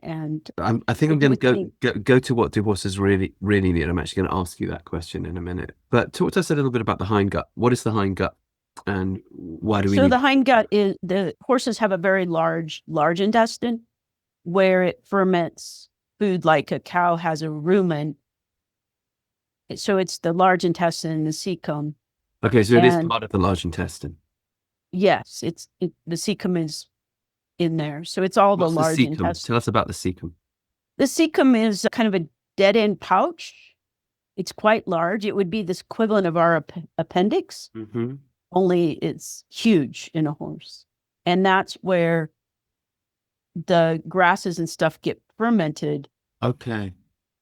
And I think I'm going to go to what do horses really, really need. I'm actually going to ask you that question in a minute. But talk to us a little bit about the hindgut. What is the hindgut and why do we so need the hindgut is, the horses have a very large intestine where it ferments food like a cow has a rumen. So it's the large intestine, the cecum. Okay, so it is part of the large intestine. Yes, the cecum is in there. So it's all What's the large cecum? intestine. Tell us about the cecum. The cecum is kind of a dead end pouch. It's quite large. It would be this equivalent of our appendix, only it's huge in a horse. And that's where the grasses and stuff get fermented. Okay.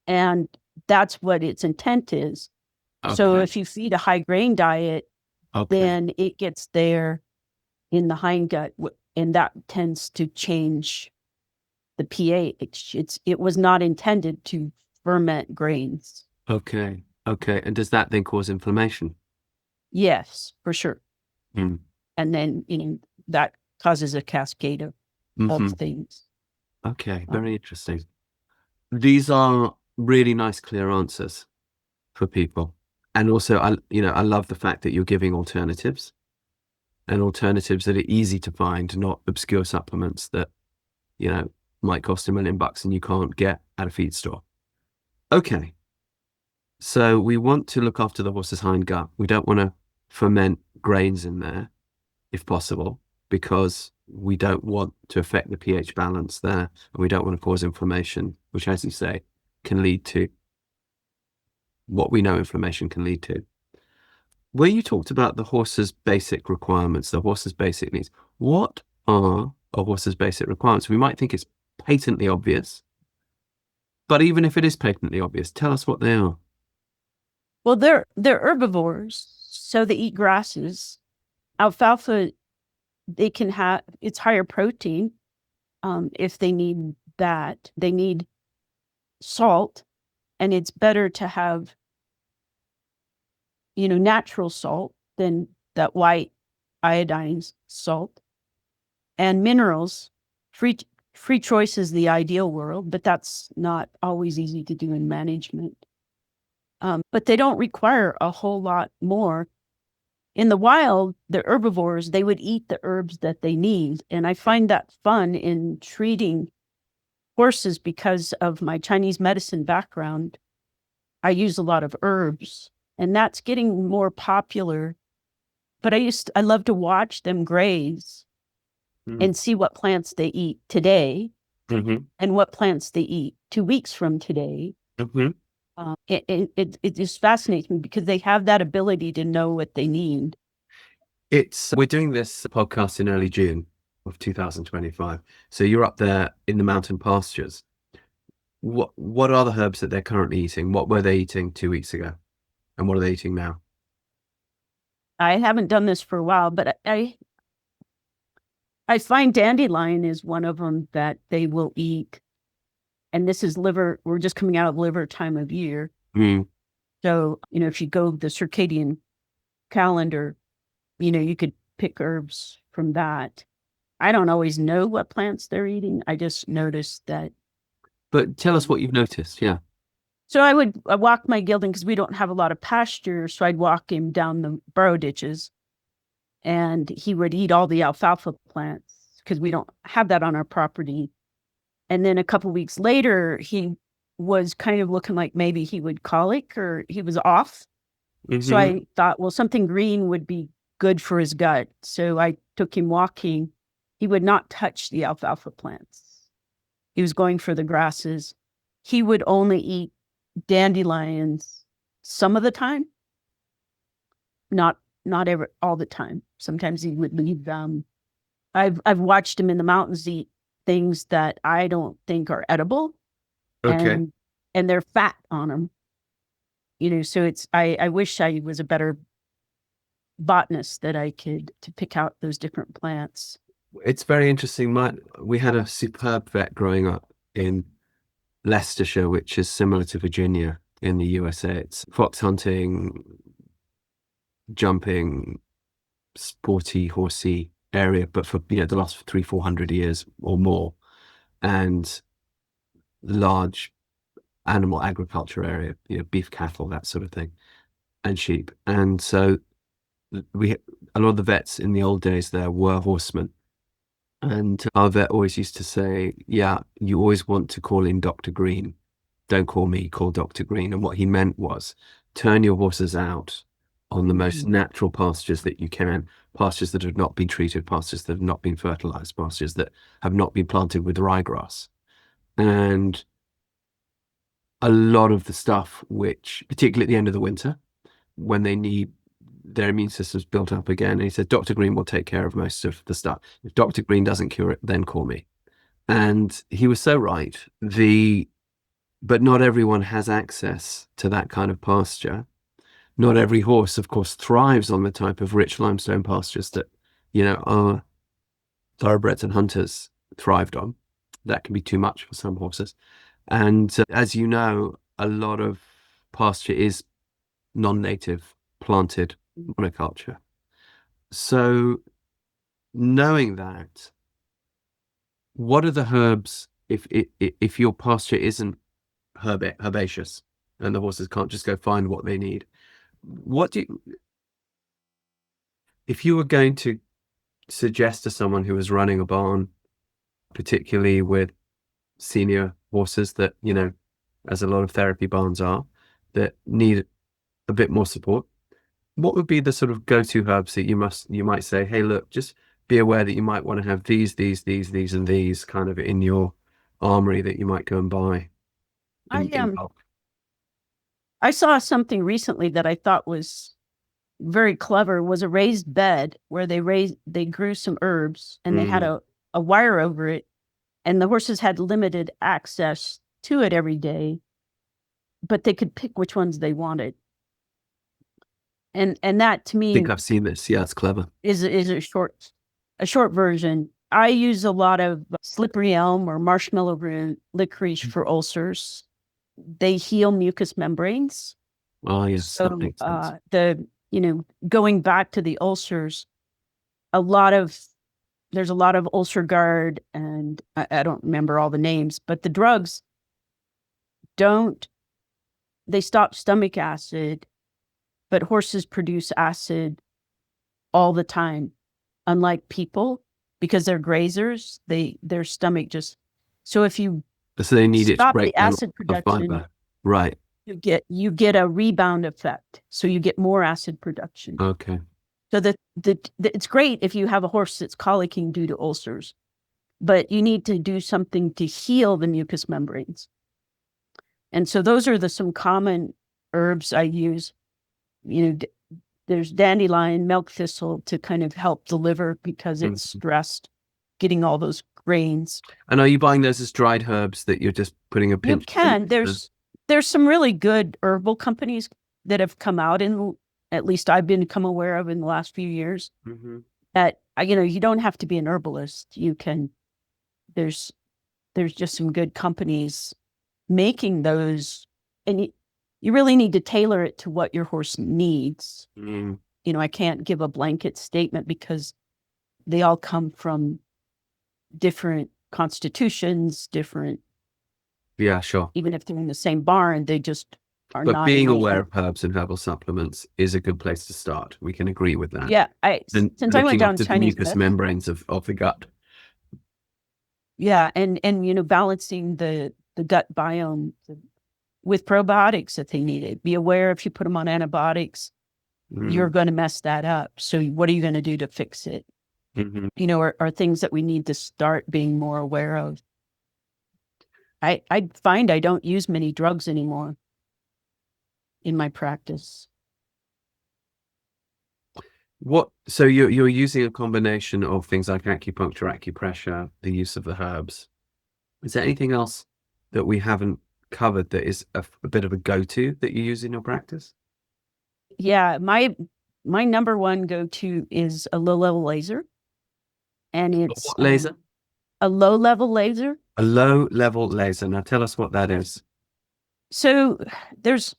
And that's what its intent is. Okay. So if you feed a high grain diet, then it gets there in the hindgut, and that tends to change the pH. It was not intended to ferment grains. Okay. And does that then cause inflammation? Yes, for sure. And then, that causes a cascade of things. Okay, very interesting. These are really nice, clear answers for people. And also, I love the fact that you're giving alternatives and alternatives that are easy to find, not obscure supplements that, might cost $1 million and you can't get at a feed store. Okay. So we want to look after the horse's hindgut. We don't want to ferment grains in there, if possible, because we don't want to affect the pH balance there, and we don't want to cause inflammation, which, as you say, can lead to what we know inflammation can lead to. When you talked about the horse's basic requirements, the horse's basic needs, what are a horse's basic requirements? We might think it's patently obvious, but even if it is patently obvious, tell us what they are. Well, they're herbivores, so they eat grasses. Alfalfa, they can have, it's higher protein. If they need that, they need salt And it's better to have, natural salt than that white iodine salt. And minerals. Free choice is the ideal world, but that's not always easy to do in management. But they don't require a whole lot more. In the wild, the herbivores, they would eat the herbs that they need. And I find that fun in treating horses because of my Chinese medicine background. I use a lot of herbs, and that's getting more popular. But I love to watch them graze and see what plants they eat today and what plants they eat 2 weeks from today. It just fascinates me because they have that ability to know what they need. We're doing this podcast in early June of 2025. So you're up there in the mountain pastures. What are the herbs that they're currently eating? What were they eating 2 weeks ago? And what are they eating now? I haven't done this for a while, but I find dandelion is one of them that they will eat. And this is liver. We're just coming out of liver time of year. So, if you go the circadian calendar, you could pick herbs from that. I don't always know what plants they're eating. I just noticed that. But tell us what you've noticed. Yeah. So I walk my gelding because we don't have a lot of pasture. So I'd walk him down the burrow ditches, and he would eat all the alfalfa plants because we don't have that on our property. And then a couple weeks later, he was kind of looking like maybe he would colic or he was off. So I thought, well, something green would be good for his gut. So I took him walking. He would not touch the alfalfa plants. He was going for the grasses. He would only eat dandelions some of the time, not all the time. Sometimes he would leave them. I've watched him in the mountains eat things that I don't think are edible. Okay. And they're fat on them. So I wish I was a better botanist that I could to pick out those different plants. It's very interesting. We had a superb vet growing up in Leicestershire, which is similar to Virginia in the USA. It's fox hunting, jumping, sporty, horsey area, but for the last 300-400 years or more, and large animal agriculture area, beef, cattle, that sort of thing, and sheep. And so a lot of the vets in the old days there were horsemen. And our vet always used to say, yeah, you always want to call in Dr. Green. Don't call me, call Dr. Green. And what he meant was turn your horses out on the most natural pastures that you can, pastures that have not been treated, pastures that have not been fertilized, pastures that have not been planted with ryegrass. And a lot of the stuff which, particularly at the end of the winter, when they need their immune system's built up again. And he said, Dr. Green will take care of most of the stuff. If Dr. Green doesn't cure it, then call me. And he was so right. But not everyone has access to that kind of pasture. Not every horse, of course, thrives on the type of rich limestone pastures that, our thoroughbreds and hunters thrived on. That can be too much for some horses. And as you know, a lot of pasture is non-native, planted monoculture. So knowing that, what are the herbs, if your pasture isn't herbaceous and the horses can't just go find what they need, if you were going to suggest to someone who was running a barn, particularly with senior horses that, as a lot of therapy barns are, that need a bit more support, what would be the sort of go-to herbs that you might say, hey, look, just be aware that you might want to have these, and these kind of in your armory that you might go and buy in bulk? I saw something recently that I thought was very clever, was a raised bed where they grew some herbs and they had a wire over it, and the horses had limited access to it every day, but they could pick which ones they wanted. And that, to me, I think I've seen this. Yeah, it's clever. Is a short version. I use a lot of slippery elm or marshmallow root licorice for ulcers. they heal mucous membranes. Oh, yes, So that makes sense. going back to the ulcers, there's a lot of ulcer guard, and I don't remember all the names, but the drugs they stop stomach acid, but horses produce acid all the time. Unlike people, because they're grazers, their stomach just, so if you So they need it to stop break the down acid of production, fiber. Right. you get a rebound effect. So you get more acid production. Okay. So it's great if you have a horse that's colicking due to ulcers, but you need to do something to heal the mucous membranes. And so those are some common herbs I use. There's dandelion, milk thistle to kind of help the liver because it's stressed, getting all those grains. And are you buying those as dried herbs that you're just putting a pinch? You can. There's some really good herbal companies that have come out at least I've become aware of in the last few years. Mm-hmm. That you don't have to be an herbalist. You can. There's just some good companies making those, and you really need to tailor it to what your horse needs. Mm. I can't give a blanket statement because they all come from different constitutions, different. Yeah, sure. Even if they're in the same barn, they just are not. But being aware of herbs and herbal supplements is a good place to start. We can agree with that. Yeah, since I went down the Chinese mucous medicine, membranes of the gut. Yeah, and balancing the gut biome with probiotics that they needed. Be aware if you put them on antibiotics, you're going to mess that up. So what are you going to do to fix it? Mm-hmm. Are things that we need to start being more aware of. I find I don't use many drugs anymore in my practice. So you're using a combination of things like acupuncture, acupressure, the use of the herbs. Is there anything else that we haven't covered that is a bit of a go-to that you use in your practice? Yeah, my number one go-to is a low-level laser. And it's what laser? A low-level laser. A low-level laser. Now tell us what that is. So there's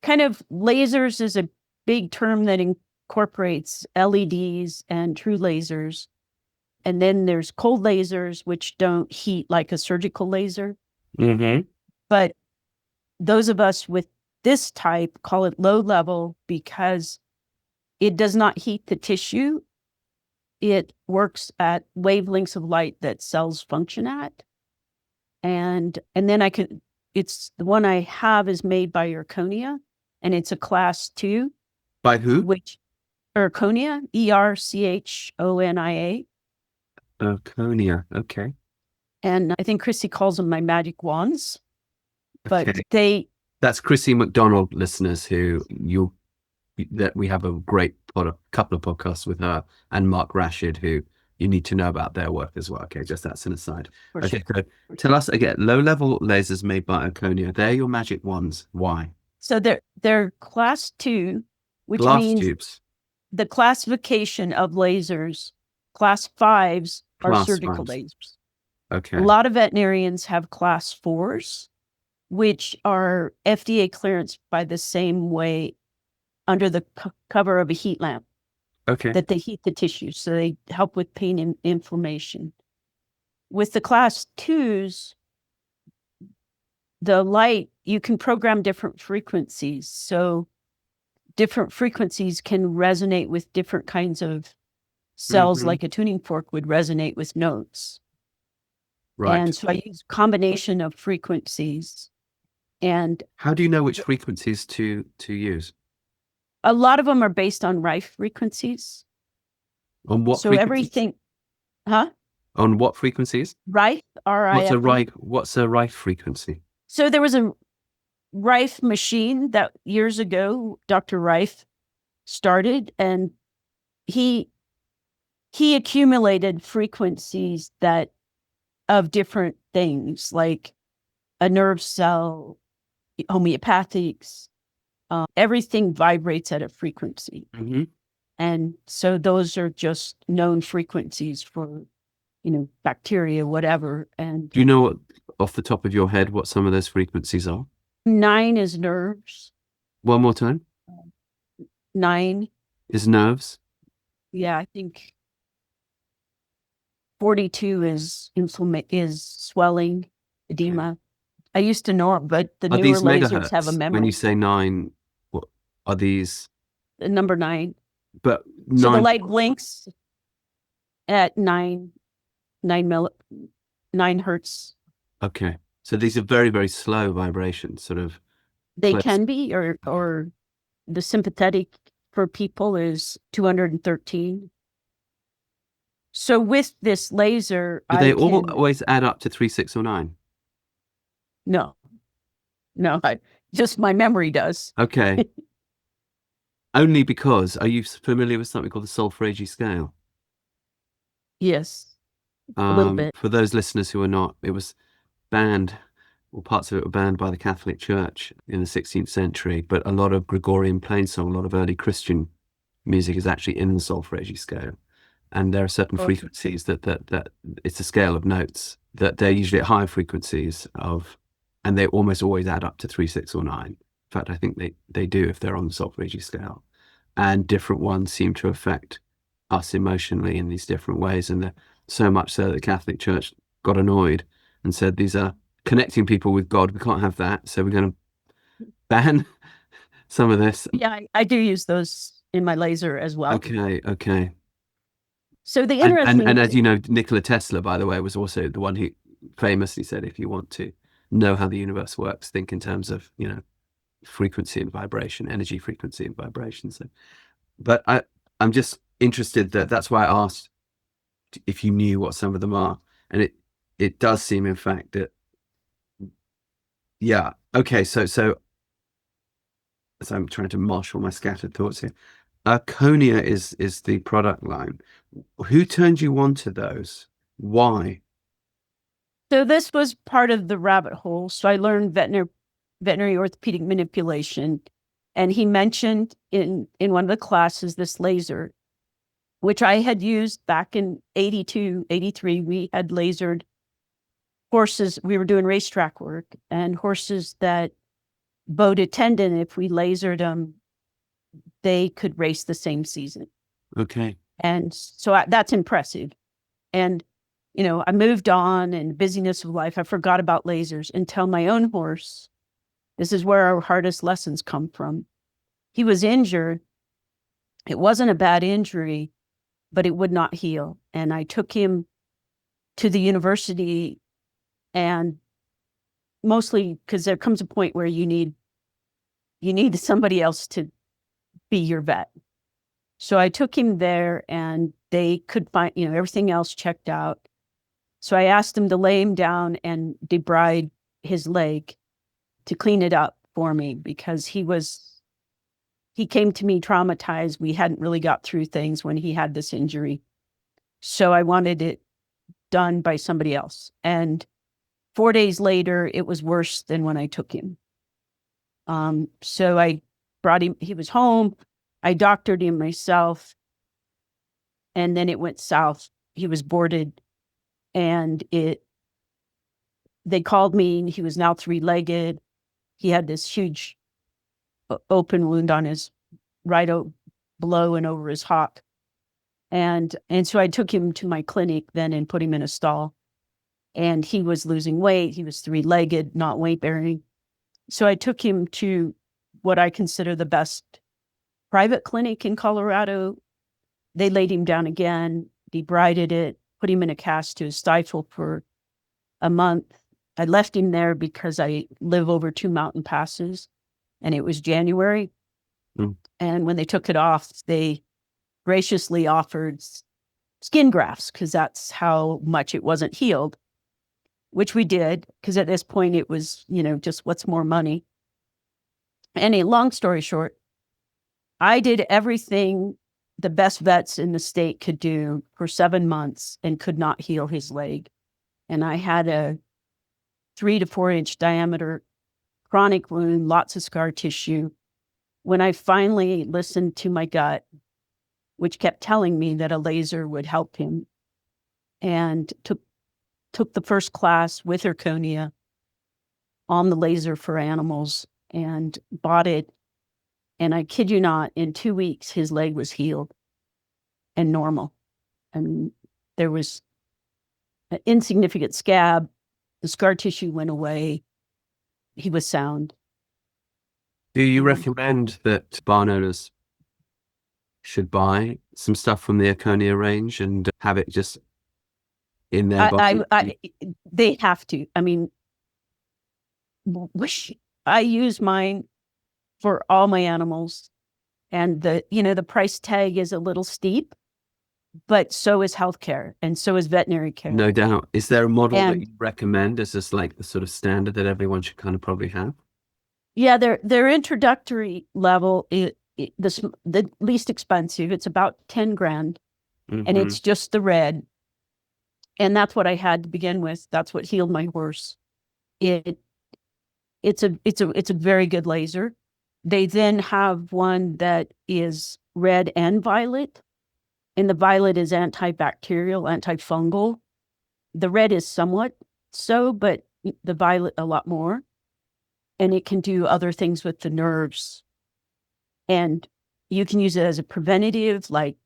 kind of lasers is a big term that incorporates LEDs and true lasers. And then there's cold lasers, which don't heat like a surgical laser. Mm-hmm. But those of us with this type call it low level because it does not heat the tissue. It works at wavelengths of light that cells function at. And then it's the one I have is made by Erconia, and it's a class 2. By who? Which Erconia, ERCHONIA. Erconia, okay. And I think Chrissy calls them my magic wands. But okay. That's Chrissy McDonald, listeners, that we have a great couple of podcasts with her, and Mark Rashid, who you need to know about their work as well. Okay, just that's an aside. Okay, so tell us again, low-level lasers made by Erconia. They're your magic wands. Why? So they're class 2, which glass means tubes. The classification of lasers, class 5s are surgical lasers. Okay. A lot of veterinarians have class 4s, which are FDA clearance by the same way under the cover of a heat lamp. Okay. That they heat the tissue, so they help with pain and inflammation. With the class 2s, the light, you can program different frequencies. So different frequencies can resonate with different kinds of cells, like a tuning fork would resonate with notes. Right. And so I use a combination of frequencies. And how do you know which frequencies to use? A lot of them are based on Rife frequencies. On what so frequencies? Everything, huh? On what frequencies? Rife, R-I-F-E. What's a Rife frequency? So there was a Rife machine that years ago, Dr. Rife started, and he accumulated frequencies of different things, like a nerve cell, homeopathics, everything vibrates at a frequency. Mm-hmm. And so those are just known frequencies for, bacteria, whatever. And do you know what off the top of your head what some of those frequencies are? 9 is nerves. One more time. 9. Is nerves. Yeah, I think 42 is swelling, edema. I used to know it, but the Are newer these lasers have a megahertz? memory. When you say 9, what are these? The number 9. But So the 9. light blinks at 9 hertz. Okay. So these are very, very slow vibrations, sort of. They clips. can be, or the sympathetic for people is 213. So with this laser, Do they always add up to 3, 6, or 9? No, just my memory does. Okay. Only because, are you familiar with something called the Solfeggi scale? Yes, a little bit. For those listeners who are not, it was banned, or parts of it were banned by the Catholic Church in the 16th century, but a lot of Gregorian plainsong, a lot of early Christian music is actually in the Solfeggi scale. And there are certain frequencies that it's a scale of notes that they're usually at higher frequencies of, and they almost always add up to 3, 6, or 9. In fact, I think they do if they're on the Solfeggi scale. And different ones seem to affect us emotionally in these different ways. And so much so that the Catholic Church got annoyed and said, these are connecting people with God. We can't have that. So we're going to ban some of this. Yeah, I do use those in my laser as well. Okay. So the interesting... And as you know, Nikola Tesla, by the way, was also the one who famously said, if you want to know how the universe works, think in terms of, frequency and vibration, energy, frequency and vibration. So, but I'm just interested that's why I asked if you knew what some of them are. And it does seem, in fact, that, yeah. Okay. So I'm trying to marshal my scattered thoughts here. Konya is the product line. Who turned you on to those? Why? So this was part of the rabbit hole. So I learned veterinary orthopedic manipulation. And he mentioned in one of the classes, this laser, which I had used back in 82, 83. We had lasered horses. We were doing racetrack work, and horses that bowed a tendon, if we lasered them, they could race the same season. Okay. And so that's impressive. And, I moved on, and busyness of life, I forgot about lasers until my own horse. This is where our hardest lessons come from. He was injured. It wasn't a bad injury, but it would not heal. And I took him to the university, and mostly because there comes a point where you need somebody else to be your vet. So I took him there, and they could find, everything else checked out. So I asked him to lay him down and debride his leg to clean it up for me, because he came to me traumatized. We hadn't really got through things when he had this injury. So I wanted it done by somebody else. And 4 days later, it was worse than when I took him. So I brought him, he was home. I doctored him myself. And then it went south. He was boarded, and they called me, and he was now 3-legged. He had this huge open wound on his right below and over his hock. And so I took him to my clinic then and put him in a stall. And he was losing weight. He was 3-legged, not weight bearing. So I took him to what I consider the best private clinic in Colorado. They laid him down again, debrided it, put him in a cast to stifle for a month. I left him there because I live over 2 mountain passes, and it was January. And when they took it off, they graciously offered skin grafts, because that's how much it wasn't healed, which we did, because at this point it was, just what's more money. Any long story short, I did everything the best vets in the state could do for 7 months and could not heal his leg. And I had a 3 to 4 inch diameter chronic wound, lots of scar tissue. When I finally listened to my gut, which kept telling me that a laser would help him, and took took the first class with Erconia on the laser for animals and bought it. And I kid you not, in 2 weeks, his leg was healed and normal. And there was an insignificant scab. The scar tissue went away. He was sound. Do you recommend that barn owners should buy some stuff from the Econia range and have it just in their body? They have to. I mean, I use mine for all my animals, and the price tag is a little steep, but so is healthcare and so is veterinary care. No doubt. Is there a model that you recommend as just like the sort of standard that everyone should kind of probably have? Yeah, their introductory level is the least expensive. It's about 10 grand, and it's just the red. And that's what I had to begin with. That's what healed my horse. It's a very good laser. They then have one that is red and violet, and the violet is antibacterial, antifungal. The red is somewhat so, but the violet a lot more. And it can do other things with the nerves. And you can use it as a preventative, like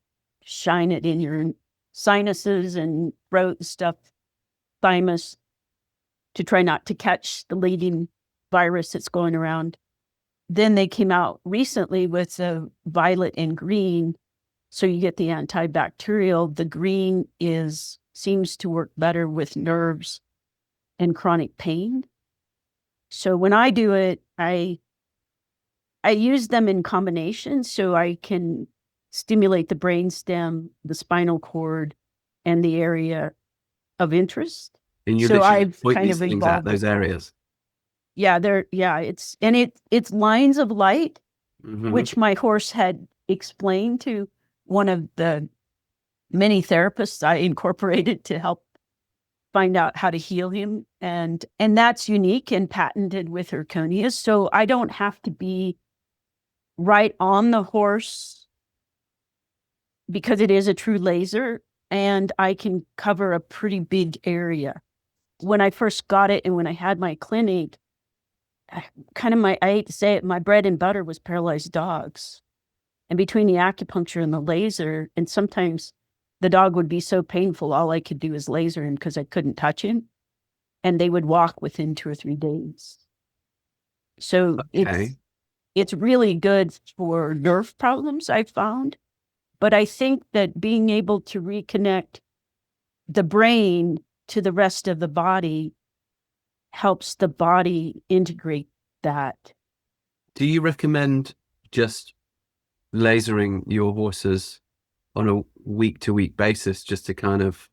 shine it in your sinuses and throat and stuff, thymus, to try not to catch the leading virus that's going around. Then they came out recently with the violet and green. So you get the antibacterial. The green seems to work better with nerves and chronic pain. So when I do it, I use them in combination so I can stimulate the brainstem, the spinal cord, and the area of interest. And you so I've point kind these of things at those areas. Yeah, it's lines of light, which my horse had explained to one of the many therapists I incorporated to help find out how to heal him. And that's unique and patented with Erconia. So I don't have to be right on the horse because it is a true laser, and I can cover a pretty big area. When I first got it and when I had my clinic, I hate to say it, my bread and butter was paralyzed dogs. And between the acupuncture and the laser, and sometimes the dog would be so painful, all I could do is laser him because I couldn't touch him. And they would walk within 2 or 3 days. So it's really good for nerve problems, I've found. But I think that being able to reconnect the brain to the rest of the body helps the body integrate that. Do you recommend just lasering your horses on a week-to-week basis, just to kind of,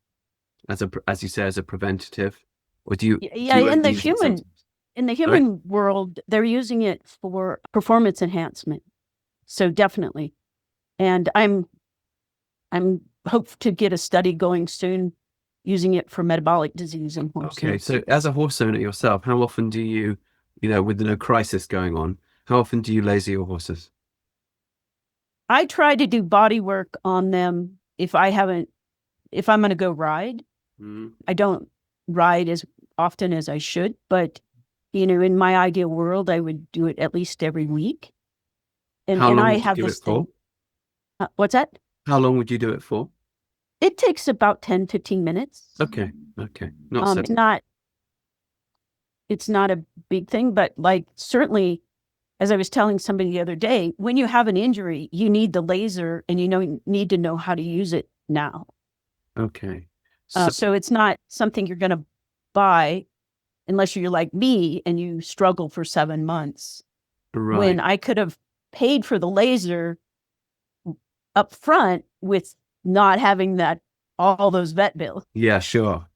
as you say, as a preventative, or do you? In the human world, they're using it for performance enhancement. So definitely, and I'm hope to get a study going soon using it for metabolic disease in horses. Okay, so as a horse owner yourself, how often do you, with no crisis going on, how often do you laser your horses? I try to do body work on them if I'm going to go ride. I don't ride as often as I should, but in my ideal world, I would do it at least every week. And how long I would have you do this it for? thing. What's that? How long would you do it for? It takes about 10, 15 minutes. Okay. It's not a big thing, but certainly, as I was telling somebody the other day, when you have an injury, you need the laser and you need to know how to use it now. Okay. So it's not something you're going to buy unless you're like me and you struggle for 7 months. Right. When I could have paid for the laser up front with not having all those vet bills. Yeah, sure.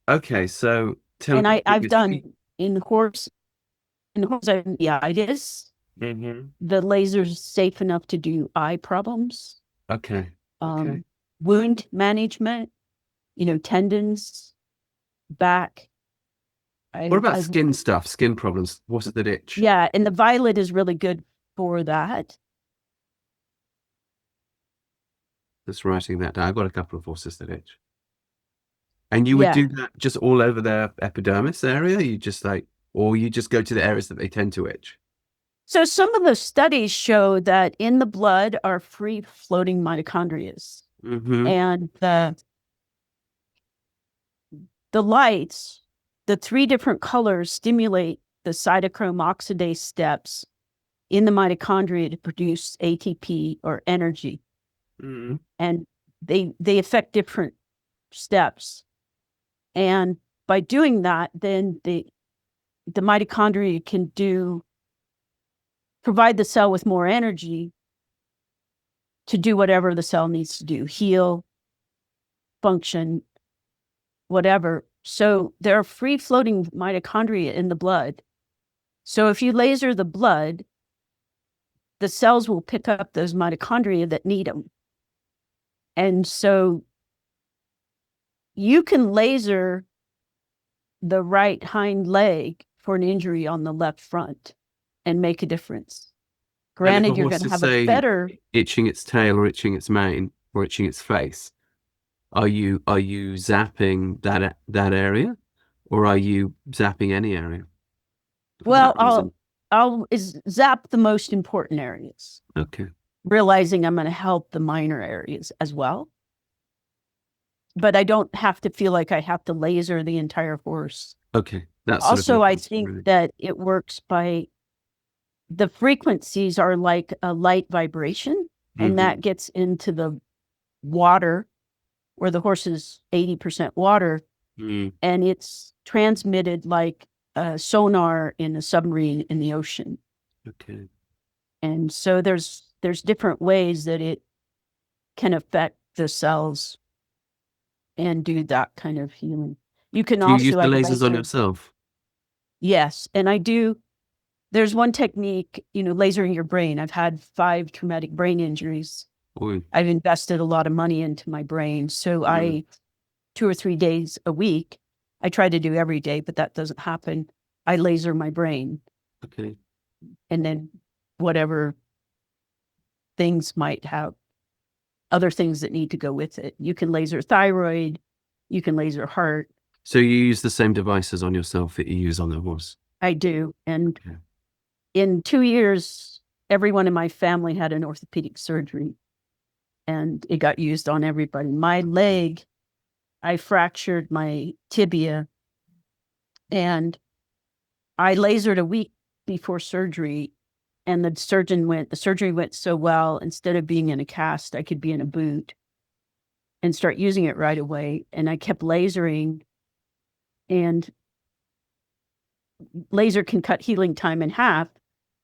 Okay, so I've done in horse uveitis. The laser's safe enough to do eye problems. Okay. Wound management, tendons, back. What about skin stuff, skin problems, horses that itch? Yeah, and the violet is really good for that. Just writing that down. I've got a couple of horses that itch. And you would Yeah. do that just all over their epidermis area? You just like, or you just go to the areas that they tend to itch? So some of the studies show that in the blood are free floating mitochondria. Mm-hmm. And the lights, the 3 different colors stimulate the cytochrome oxidase steps in the mitochondria to produce ATP or energy. Mm-hmm. And they affect different steps. And by doing that, then the mitochondria can provide the cell with more energy to do whatever the cell needs to do, heal, function, whatever. So there are free floating mitochondria in the blood. So if you laser the blood, the cells will pick up those mitochondria that need them. And so you can laser the right hind leg for an injury on the left front and make a difference. Granted, you're going to have a better itching its tail or itching its mane or itching its face. Are you zapping that area, or are you zapping any area? Well, I'll zap the most important areas. Okay. Realizing I'm going to help the minor areas as well. But I don't have to feel like I have to laser the entire horse. Okay. That's also, I think that it works by the frequencies are like a light vibration, and that gets into the water where the horse is 80% water, and it's transmitted like a sonar in a submarine in the ocean. Okay. And so there's different ways that it can affect the cells and do that kind of healing. You can also use the lasers on yourself? Yes, and I do. There's one technique, lasering your brain. I've had 5 traumatic brain injuries. Oy. I've invested a lot of money into my brain. So I 2 or 3 days a week, I try to do every day, but that doesn't happen. I laser my brain. Okay. And then whatever things might have, other things that need to go with it. You can laser thyroid, you can laser heart. So you use the same devices on yourself that you use on the horse? I do. And in 2 years, everyone in my family had an orthopedic surgery, and it got used on everybody. My leg, I fractured my tibia, and I lasered a week before surgery, and the surgery went so well, instead of being in a cast, I could be in a boot and start using it right away. And I kept lasering, and laser can cut healing time in half.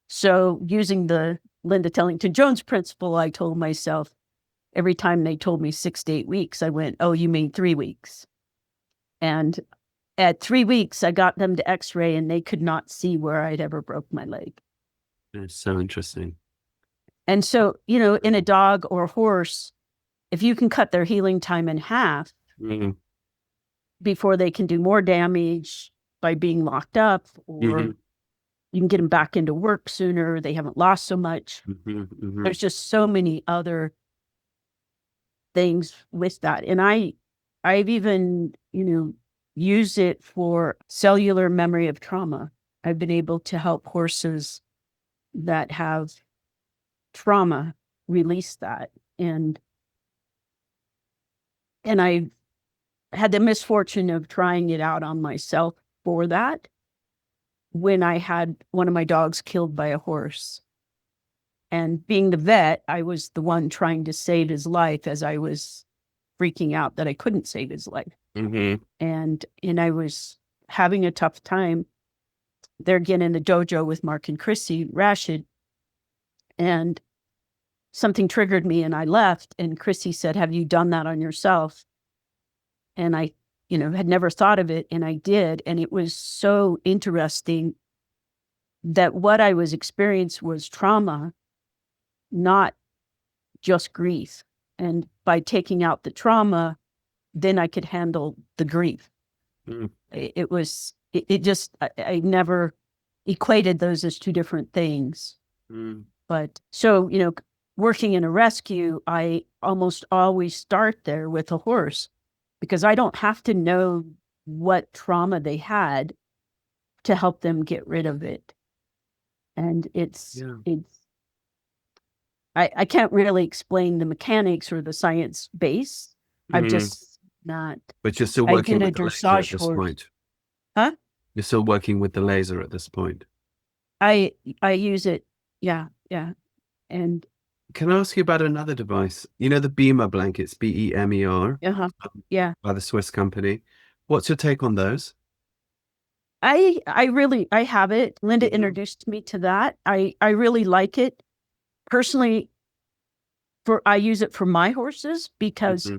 So using the Linda Tellington-Jones principle, I told myself, every time they told me 6 to 8 weeks, I went, oh, you mean 3 weeks. And at 3 weeks, I got them to x-ray, and they could not see where I'd ever broke my leg. It's so interesting. And so, in a dog or a horse, if you can cut their healing time in half before they can do more damage by being locked up, or you can get them back into work sooner, they haven't lost so much. There's just so many other things with that. And I've even, used it for cellular memory of trauma. I've been able to help horses that have trauma release that. And I had the misfortune of trying it out on myself for that when I had one of my dogs killed by a horse. And being the vet, I was the one trying to save his life as I was freaking out that I couldn't save his life. And I was having a tough time there again in the dojo with Mark and Chrissy Rashid. And something triggered me, and I left. And Chrissy said, have you done that on yourself? And I, had never thought of it. And I did. And it was so interesting that what I was experiencing was trauma, not just grief. And by taking out the trauma, then I could handle the grief. It just, I never equated those as 2 different things. But so, working in a rescue, I almost always start there with a horse. because I don't have to know what trauma they had to help them get rid of it. And I can't really explain the mechanics or the science base. I've just not. But you're still I working did a with the laser at dressage this horse. point. Huh? You're still working with the laser at this point. I use it. Yeah. And Can I ask you about another device? You know, the Beamer blankets, BEMER, yeah. by the Swiss company. What's your take on those? I have it. Linda introduced me to that. I really like it. Personally, I use it for my horses because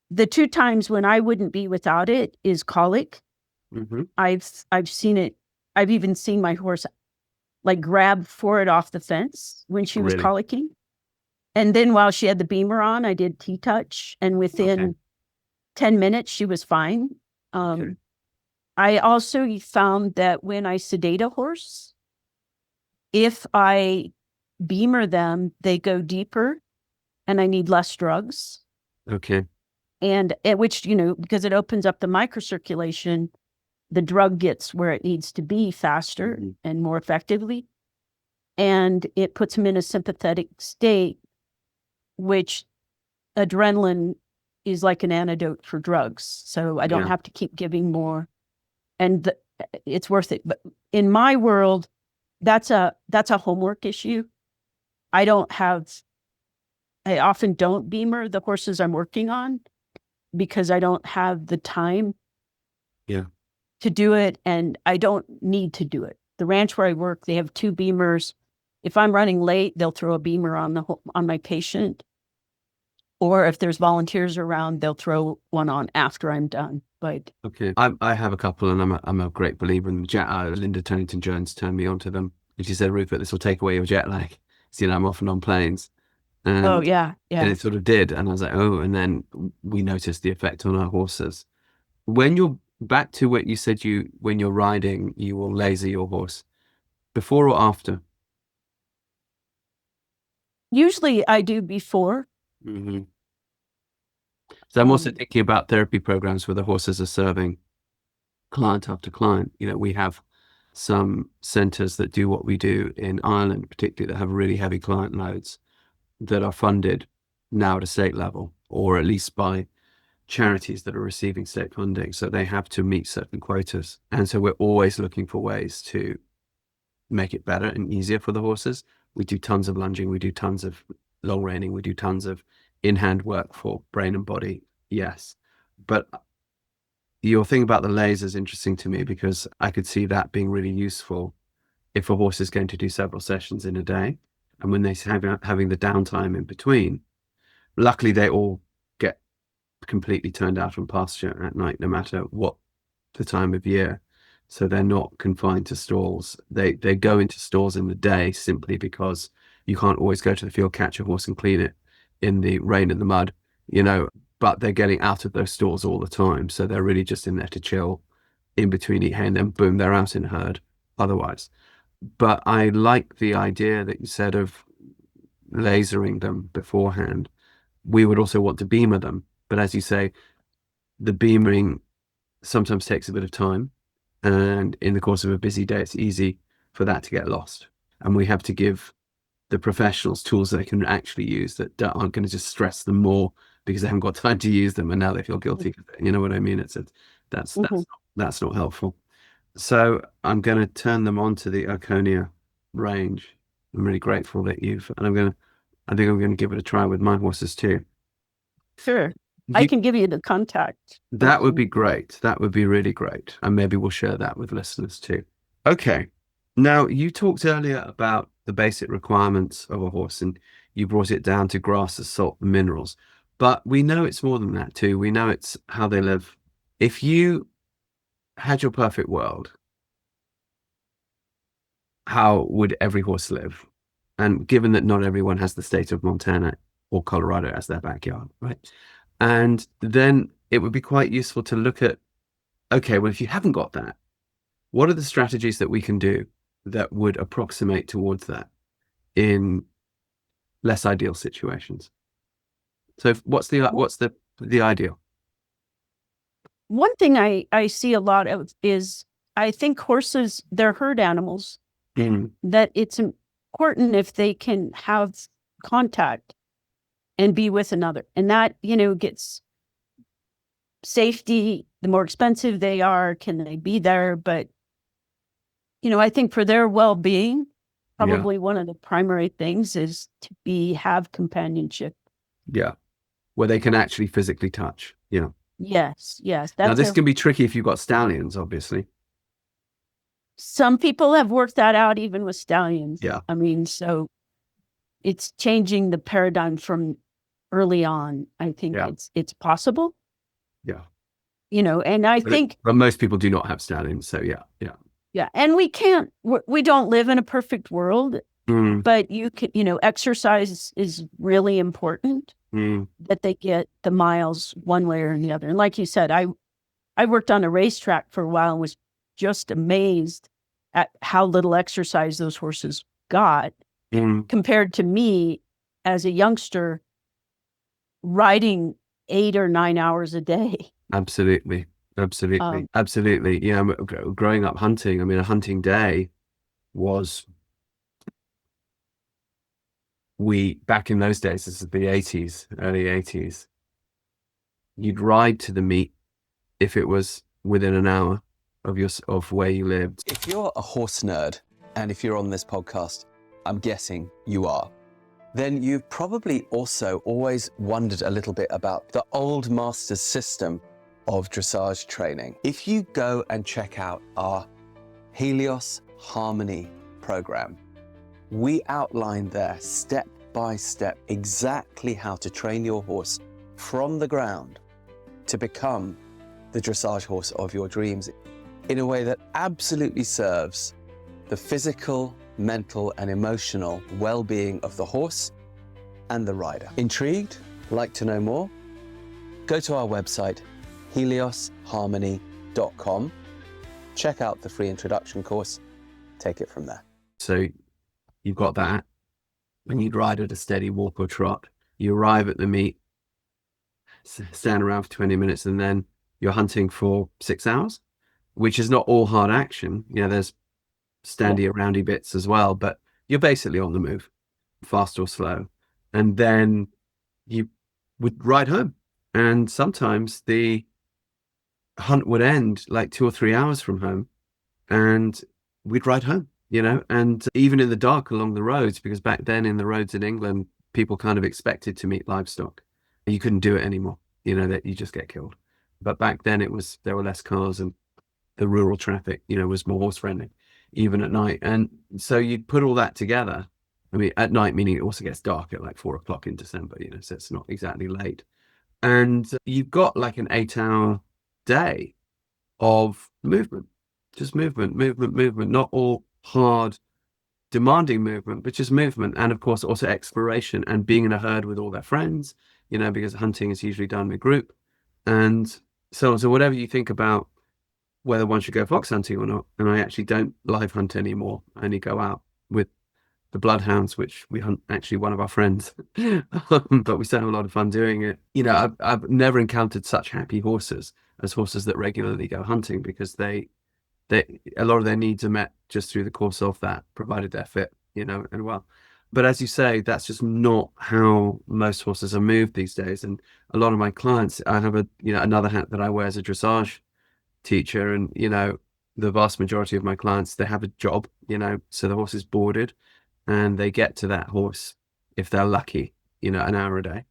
the 2 times when I wouldn't be without it is colic. I've seen it. I've even seen my horse like grab for it off the fence when she was colicking. And then while she had the Beamer on, I did T-touch, and within 10 minutes, she was fine. I also found that when I sedate a horse, if I Beamer them, they go deeper and I need less drugs. Okay. And which, because it opens up the microcirculation, the drug gets where it needs to be faster and more effectively. And it puts them in a sympathetic state, which adrenaline is like an antidote for drugs. So I don't have to keep giving more. And it's worth it. But in my world, that's a homework issue. I often don't Beamer the horses I'm working on because I don't have the time to do it, and I don't need to do it. The ranch where I work, they have 2 Beamers. If I'm running late, they'll throw a Beamer on my patient. Or if there's volunteers around, they'll throw one on after I'm done. But I have a couple, and I'm a great believer in them. Linda Tellington-Jones turned me onto them, and she said, "Rupert, this will take away your jet lag." So, I'm often on planes, and and it sort of did, and I was like, oh, and then we noticed the effect on our horses. When you're back to what you said, when you're riding, you will laser your horse before or after? Usually I do before. So I'm also thinking about therapy programs where the horses are serving client after client. We have some centers that do what we do in Ireland, particularly, that have really heavy client loads that are funded now at a state level, or at least by charities that are receiving state funding. So they have to meet certain quotas. And so we're always looking for ways to make it better and easier for the horses. We do tons of lunging, we do tons of long reining, we do tons of in-hand work for brain and body. Yes. But your thing about the laser is interesting to me, because I could see that being really useful if a horse is going to do several sessions in a day. And when they're having the downtime in between, luckily they all get completely turned out from pasture at night, no matter what the time of year. So they're not confined to stalls. They go into stalls in the day simply because you can't always go to the field, catch a horse and clean it in the rain and the mud, but they're getting out of those stalls all the time. So they're really just in there to chill in between eat hay, and then boom, they're out in herd otherwise. But I like the idea that you said of lasering them beforehand. We would also want to Beamer them. But as you say, the Beamering sometimes takes a bit of time. And in the course of a busy day, it's easy for that to get lost. And we have to give the professionals tools that they can actually use that aren't going to just stress them more because they haven't got time to use them and now they feel guilty. You know what I mean? That's not helpful. So I'm going to turn them on to the Erconia range. I'm really grateful that I think I'm going to give it a try with my horses too. Sure. I can give you the contact. That would be great. That would be really great. And maybe we'll share that with listeners too. Okay. Now, you talked earlier about the basic requirements of a horse, and you brought it down to grasses, salt, and minerals. But we know it's more than that too. We know it's how they live. If you had your perfect world, how would every horse live? And given that not everyone has the state of Montana or Colorado as their backyard, right? And then it would be quite useful to look at, okay, well, if you haven't got that, what are the strategies that we can do that would approximate towards that in less ideal situations? So what's the ideal? one thing I see a lot of is, I think horses, they're herd animals, that it's important if they can have contact and be with another. And that, gets safety. The more expensive they are, can they be there? But, I think for their well-being, probably one of the primary things is to have companionship. Yeah. Where they can actually physically touch. Yeah. Yes. Now, this can be tricky if you've got stallions, obviously. Some people have worked that out even with stallions. Yeah. I mean, so it's changing the paradigm from early on. I think it's possible. Yeah. And I think... But most people do not have stallions, so yeah. Yeah, and we don't live in a perfect world, but you can, exercise is really important, that they get the miles one way or the other. And like you said, I worked on a racetrack for a while and was just amazed at how little exercise those horses got compared to me as a youngster riding 8 or 9 hours a day. Absolutely. Yeah, growing up hunting, I mean, a hunting day was, back in those days, this is the 80s, early 80s, you'd ride to the meet if it was within an hour of where you lived. If you're a horse nerd, and if you're on this podcast, I'm guessing you are, then you've probably also always wondered a little bit about the old master's system of dressage training. If you go and check out our Helios Harmony program, we outline there step by step exactly how to train your horse from the ground to become the dressage horse of your dreams in a way that absolutely serves the physical, mental, and emotional well-being of the horse and the rider. Intrigued? Like to know more? Go to our website, heliosharmony.com. Check out the free introduction course. Take it from there. So you've got that. When you'd ride at a steady walk or trot, you arrive at the meet, stand around for 20 minutes, and then you're hunting for 6 hours, which is not all hard action. There's standy aroundy bits as well, but you're basically on the move, fast or slow. And then you would ride home. And sometimes the hunt would end like 2 or 3 hours from home, and we'd ride home, and even in the dark along the roads, because back then in the roads in England, people kind of expected to meet livestock. You couldn't do it anymore, that you just get killed. But back then there were less cars, and the rural traffic, was more horse friendly, even at night. And so you'd put all that together. I mean, at night, meaning it also gets dark at like 4 o'clock in December, so it's not exactly late. And you've got like an 8-hour day of movement, just movement, not all hard, demanding movement, but just movement. And of course, also exploration and being in a herd with all their friends, because hunting is usually done in a group. And so whatever you think about whether one should go fox hunting or not, and I actually don't live hunt anymore. I only go out with the bloodhounds, which we hunt, actually one of our friends, but we still have a lot of fun doing it. I've never encountered such happy horses as horses that regularly go hunting, because a lot of their needs are met just through the course of that, provided they're fit, and well. But as you say, that's just not how most horses are moved these days. And a lot of my clients, I have another hat that I wear as a dressage teacher, and the vast majority of my clients, they have a job, so the horse is boarded, and they get to that horse, if they're lucky, an hour a day.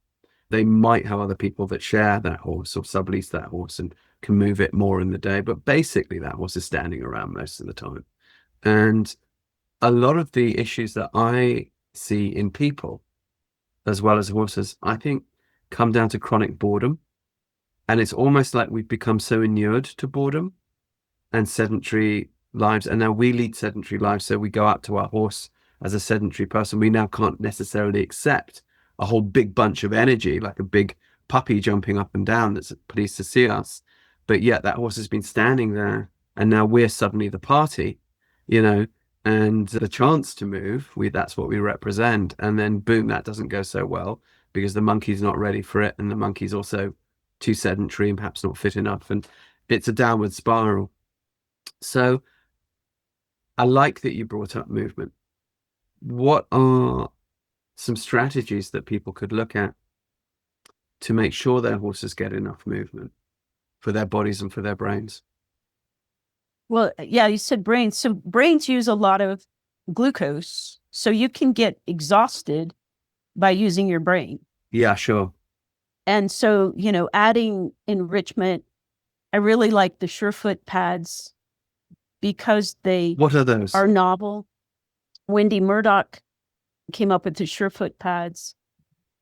They might have other people that share that horse or sublease that horse and can move it more in the day, but basically that horse is standing around most of the time. And a lot of the issues that I see in people, as well as horses, I think come down to chronic boredom. And it's almost like we've become so inured to boredom and sedentary lives. And now we lead sedentary lives. So we go out to our horse as a sedentary person. We now can't necessarily accept a whole big bunch of energy, like a big puppy jumping up and down that's pleased to see us. But yet that horse has been standing there, and now we're suddenly the party, and the chance to move, that's what we represent. And then boom, that doesn't go so well, because the monkey's not ready for it, and the monkey's also too sedentary and perhaps not fit enough. And it's a downward spiral. So I like that you brought up movement. What are some strategies that people could look at to make sure their horses get enough movement for their bodies and for their brains? Well, yeah, you said brains. So brains use a lot of glucose. So you can get exhausted by using your brain. Yeah, sure. And so, adding enrichment, I really like the Surefoot pads because they What are those? are novel. Wendy Murdoch came up with the Surefoot pads.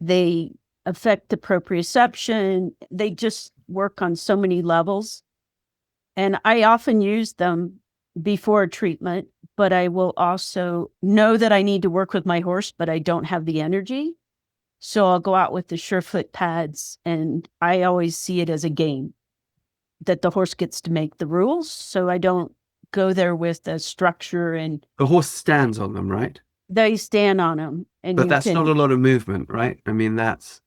They affect the proprioception. They just work on so many levels. And I often use them before a treatment, but I will also know that I need to work with my horse, but I don't have the energy. So I'll go out with the Surefoot pads, and I always see it as a game that the horse gets to make the rules. So I don't go there with a structure, and The horse stands on them, right? they stand on them. And But that's not a lot of movement, right? I mean,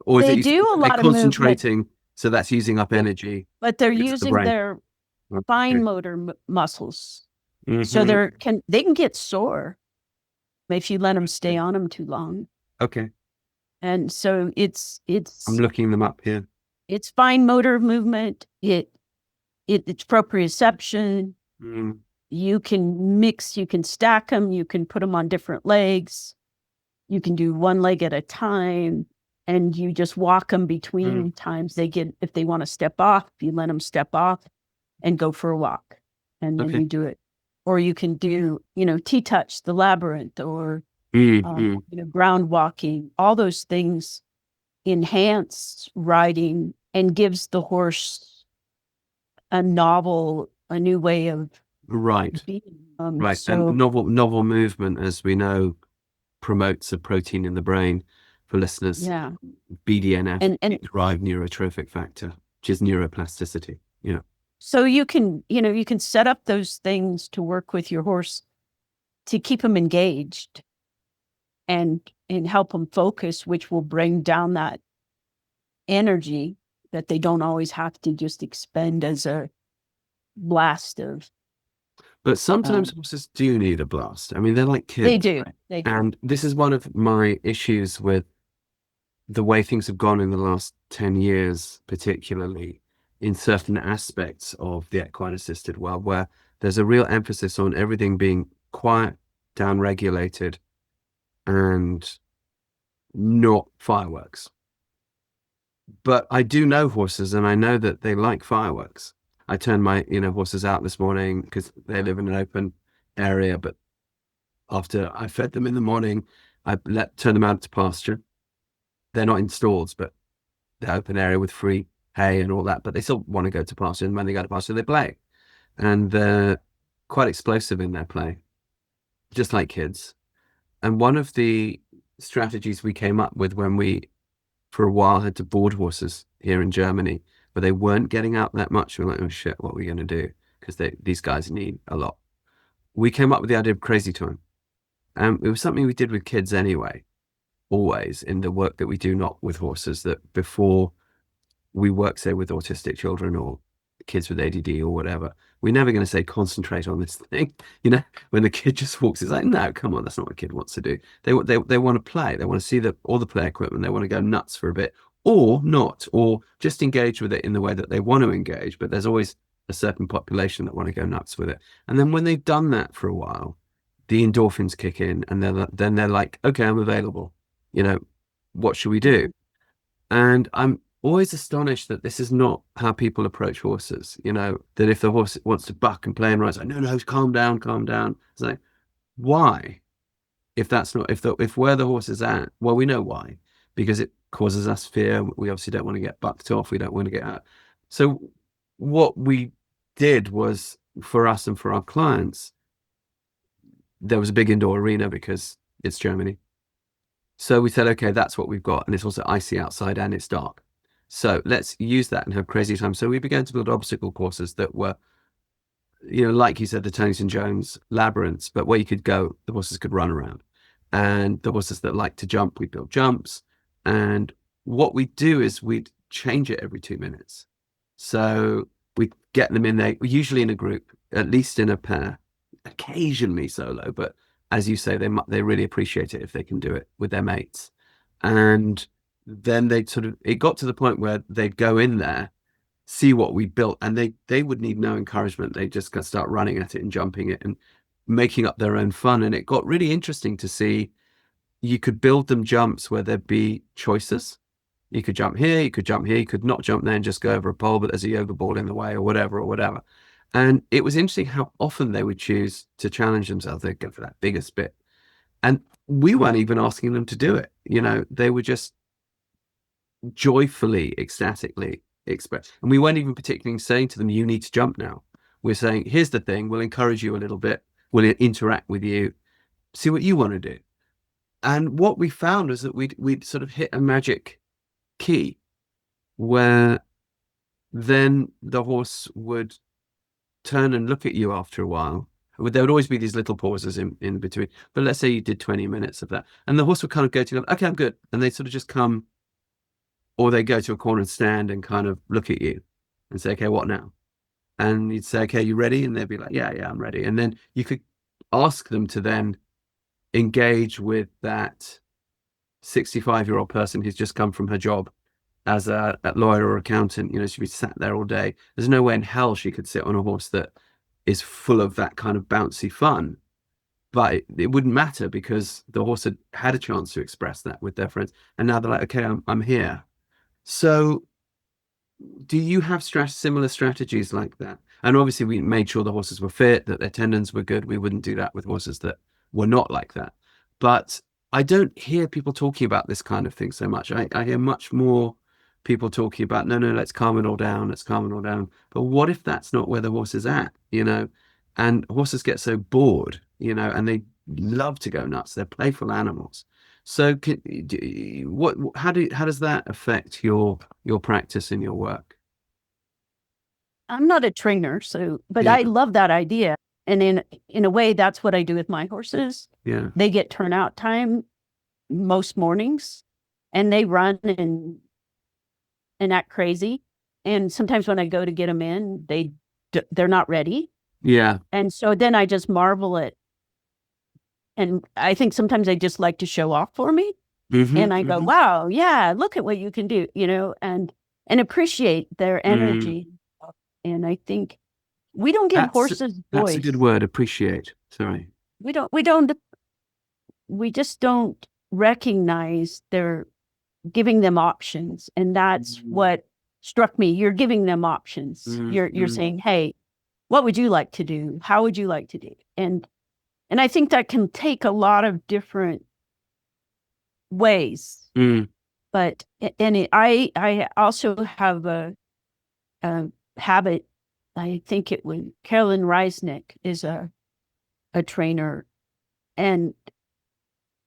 or is they it do a lot of concentrating, so that's using up energy. but they're It's the using brain. their Okay. fine motor muscles. So Mhm. they can get sore if you let them stay on them too long. Okay. And so it's I'm looking them up here. it's fine motor movement. It's proprioception. Mm. You can mix, you can stack them, you can put them on different legs. You can do one leg at a time, and you just walk them between times if they want to step off, you let them step off and go for a walk. And then you do it. Or you can do, T-touch, the labyrinth, or ground walking. All those things enhance riding and gives the horse a new way of Right. being. Right. So, And novel movement, as we know, promotes a protein in the brain. For listeners, yeah. BDNF, And derived neurotrophic factor, which is neuroplasticity. so you can set up those things to work with your horse to keep them engaged and help them focus, which will bring down that energy that they don't always have to just expend as a blast of. But sometimes horses do need a blast. I mean, they're like kids. They do. They do. And this is one of my issues with the way things have gone in the last 10 years, particularly in certain aspects of the equine assisted world, where there's a real emphasis on everything being quiet, down-regulated, and not fireworks. But I do know horses, and I know that they like fireworks. I turned my horses out this morning because they live in an open area, but after I fed them in the morning, I turned them out to pasture. They're not in stalls, but the open area with free hay and all that, but they still want to go to pasture, and when they go to pasture, they play. And they're quite explosive in their play, just like kids. And one of the strategies we came up with when we, for a while, had to board horses here in Germany, but they weren't getting out that much. We were like, oh shit, what are we going to do? Because these guys need a lot. We came up with the idea of crazy time. It was something we did with kids anyway, always in the work that we do, not with horses, that before we work, say, with autistic children or kids with ADD or whatever, we're never going to say, concentrate on this thing. When the kid just walks, it's like, no, come on, that's not what a kid wants to do. They want to play. They want to see all the play equipment. They want to go nuts for a bit, or not, or just engage with it in the way that they want to engage. But there's always a certain population that want to go nuts with it. And then when they've done that for a while, the endorphins kick in, and then they're like, okay, I'm available. What should we do? And I'm always astonished that this is not how people approach horses. That if the horse wants to buck and play and ride, it's like, no, calm down. It's like, why? If that's not, if where the horse is at, well, we know why, because it causes us fear. We obviously don't want to get bucked off. We don't want to get out. So what we did was, for us and for our clients, there was a big indoor arena because it's Germany. So we said, okay, that's what we've got. And it's also icy outside and it's dark. So let's use that and have crazy time. So we began to build obstacle courses that were, like you said, the Tellington-Jones labyrinths, but where you could go, the horses could run around. And the horses that like to jump, we build jumps. And what we do is we'd change it every 2 minutes. So We get them in there, usually in a group, at least in a pair, occasionally solo, but as you say, they really appreciate it if they can do it with their mates. And then it got to the point where they'd go in there, see what we built, and they would need no encouragement. They just start running at it and jumping it and making up their own fun. And it got really interesting to see you could build them jumps where there'd be choices. You could jump here, you could jump here, you could not jump there and just go over a pole, but there's a yoga ball in the way or whatever. And it was interesting how often they would choose to challenge themselves. They'd go for that biggest bit. And we weren't even asking them to do it. They were just joyfully, ecstatically express. And we weren't even particularly saying to them, you need to jump now. We're saying, here's the thing, we'll encourage you a little bit, we'll interact with you, see what you want to do. And what we found was that we'd sort of hit a magic key where then the horse would turn and look at you after a while. There would always be these little pauses in between. But let's say you did 20 minutes of that. And the horse would kind of go to you, okay, I'm good. And they sort of just come, or they go to a corner and stand and kind of look at you and say, okay, what now? And you'd say, okay, you ready? And they'd be like, yeah, I'm ready. And then you could ask them to then engage with that 65-year-old person who's just come from her job as a lawyer or accountant. She'd be sat there all day. There's no way in hell she could sit on a horse that is full of that kind of bouncy fun. But it wouldn't matter because the horse had a chance to express that with their friends. And now they're like, okay, I'm here. So do you have similar strategies like that? And obviously we made sure the horses were fit, that their tendons were good. We wouldn't do that with horses that were not like that. But I don't hear people talking about this kind of thing so much. I hear much more people talking about, no, let's calm it all down. But what if that's not where the horse is at, And horses get so bored, and they love to go nuts. They're playful animals. So how does that affect your practice and your work? I'm not a trainer, but Yeah. I love that idea. And in a way, that's what I do with my horses. Yeah. They get turnout time most mornings, and they run and act crazy. And sometimes when I go to get them in, they're not ready. Yeah. And so then I just marvel at, and I think sometimes they just like to show off for me. Mm-hmm, and I go, wow, yeah, look at what you can do, and appreciate their energy. And I think we don't give horses voice. That's a good word, appreciate. Sorry. We just don't recognize they're giving them options. And that's what struck me. You're giving them options. You're saying, hey, what would you like to do? How would you like to do? And I think that can take a lot of different ways. But I also have a habit. I think Carolyn Reisnick is a trainer, and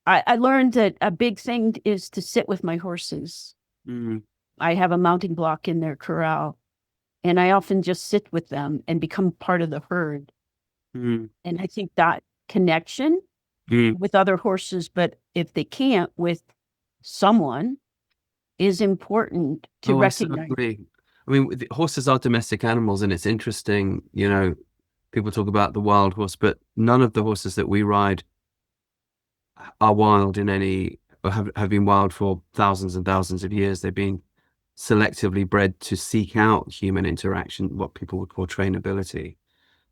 I learned that a big thing is to sit with my horses. I have a mounting block in their corral, and I often just sit with them and become part of the herd. And I think that connection with other horses, but if they can't, with someone, is important to recognize. I mean, horses are domestic animals, and it's interesting, people talk about the wild horse, but none of the horses that we ride are wild or have been wild for thousands and thousands of years. They've been selectively bred to seek out human interaction, what people would call trainability.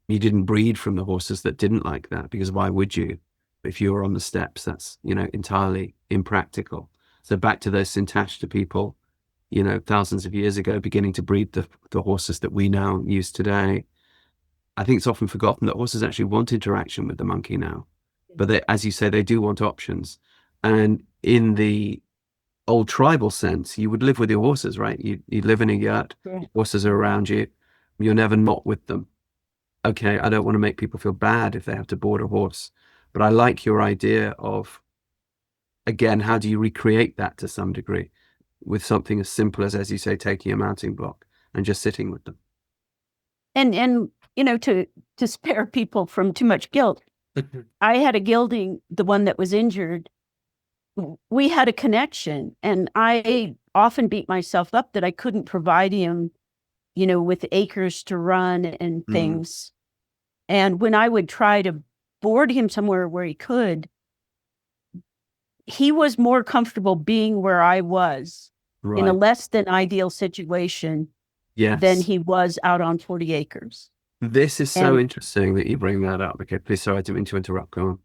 You didn't breed from the horses that didn't like that, because why would you? If you were on the steppes, that's, entirely impractical. So back to those Syntacta people, thousands of years ago, beginning to breed the horses that we now use today. I think it's often forgotten that horses actually want interaction with the monkey now. But they, as you say, they do want options. And in the old tribal sense, you would live with your horses, right? You live in a yurt, horses are around you, you're never not with them. Okay, I don't want to make people feel bad if they have to board a horse, but I like your idea of, again, how do you recreate that to some degree with something as simple as you say, taking a mounting block and just sitting with them. And to spare people from too much guilt, I had a gelding, the one that was injured. We had a connection, and I often beat myself up that I couldn't provide him with acres to run and things. And when I would try to board him somewhere where he could, he was more comfortable being where I was in a less than ideal situation than he was out on 40 acres. This is so interesting that you bring that up. Okay, please, sorry, I didn't mean to interrupt. Go on.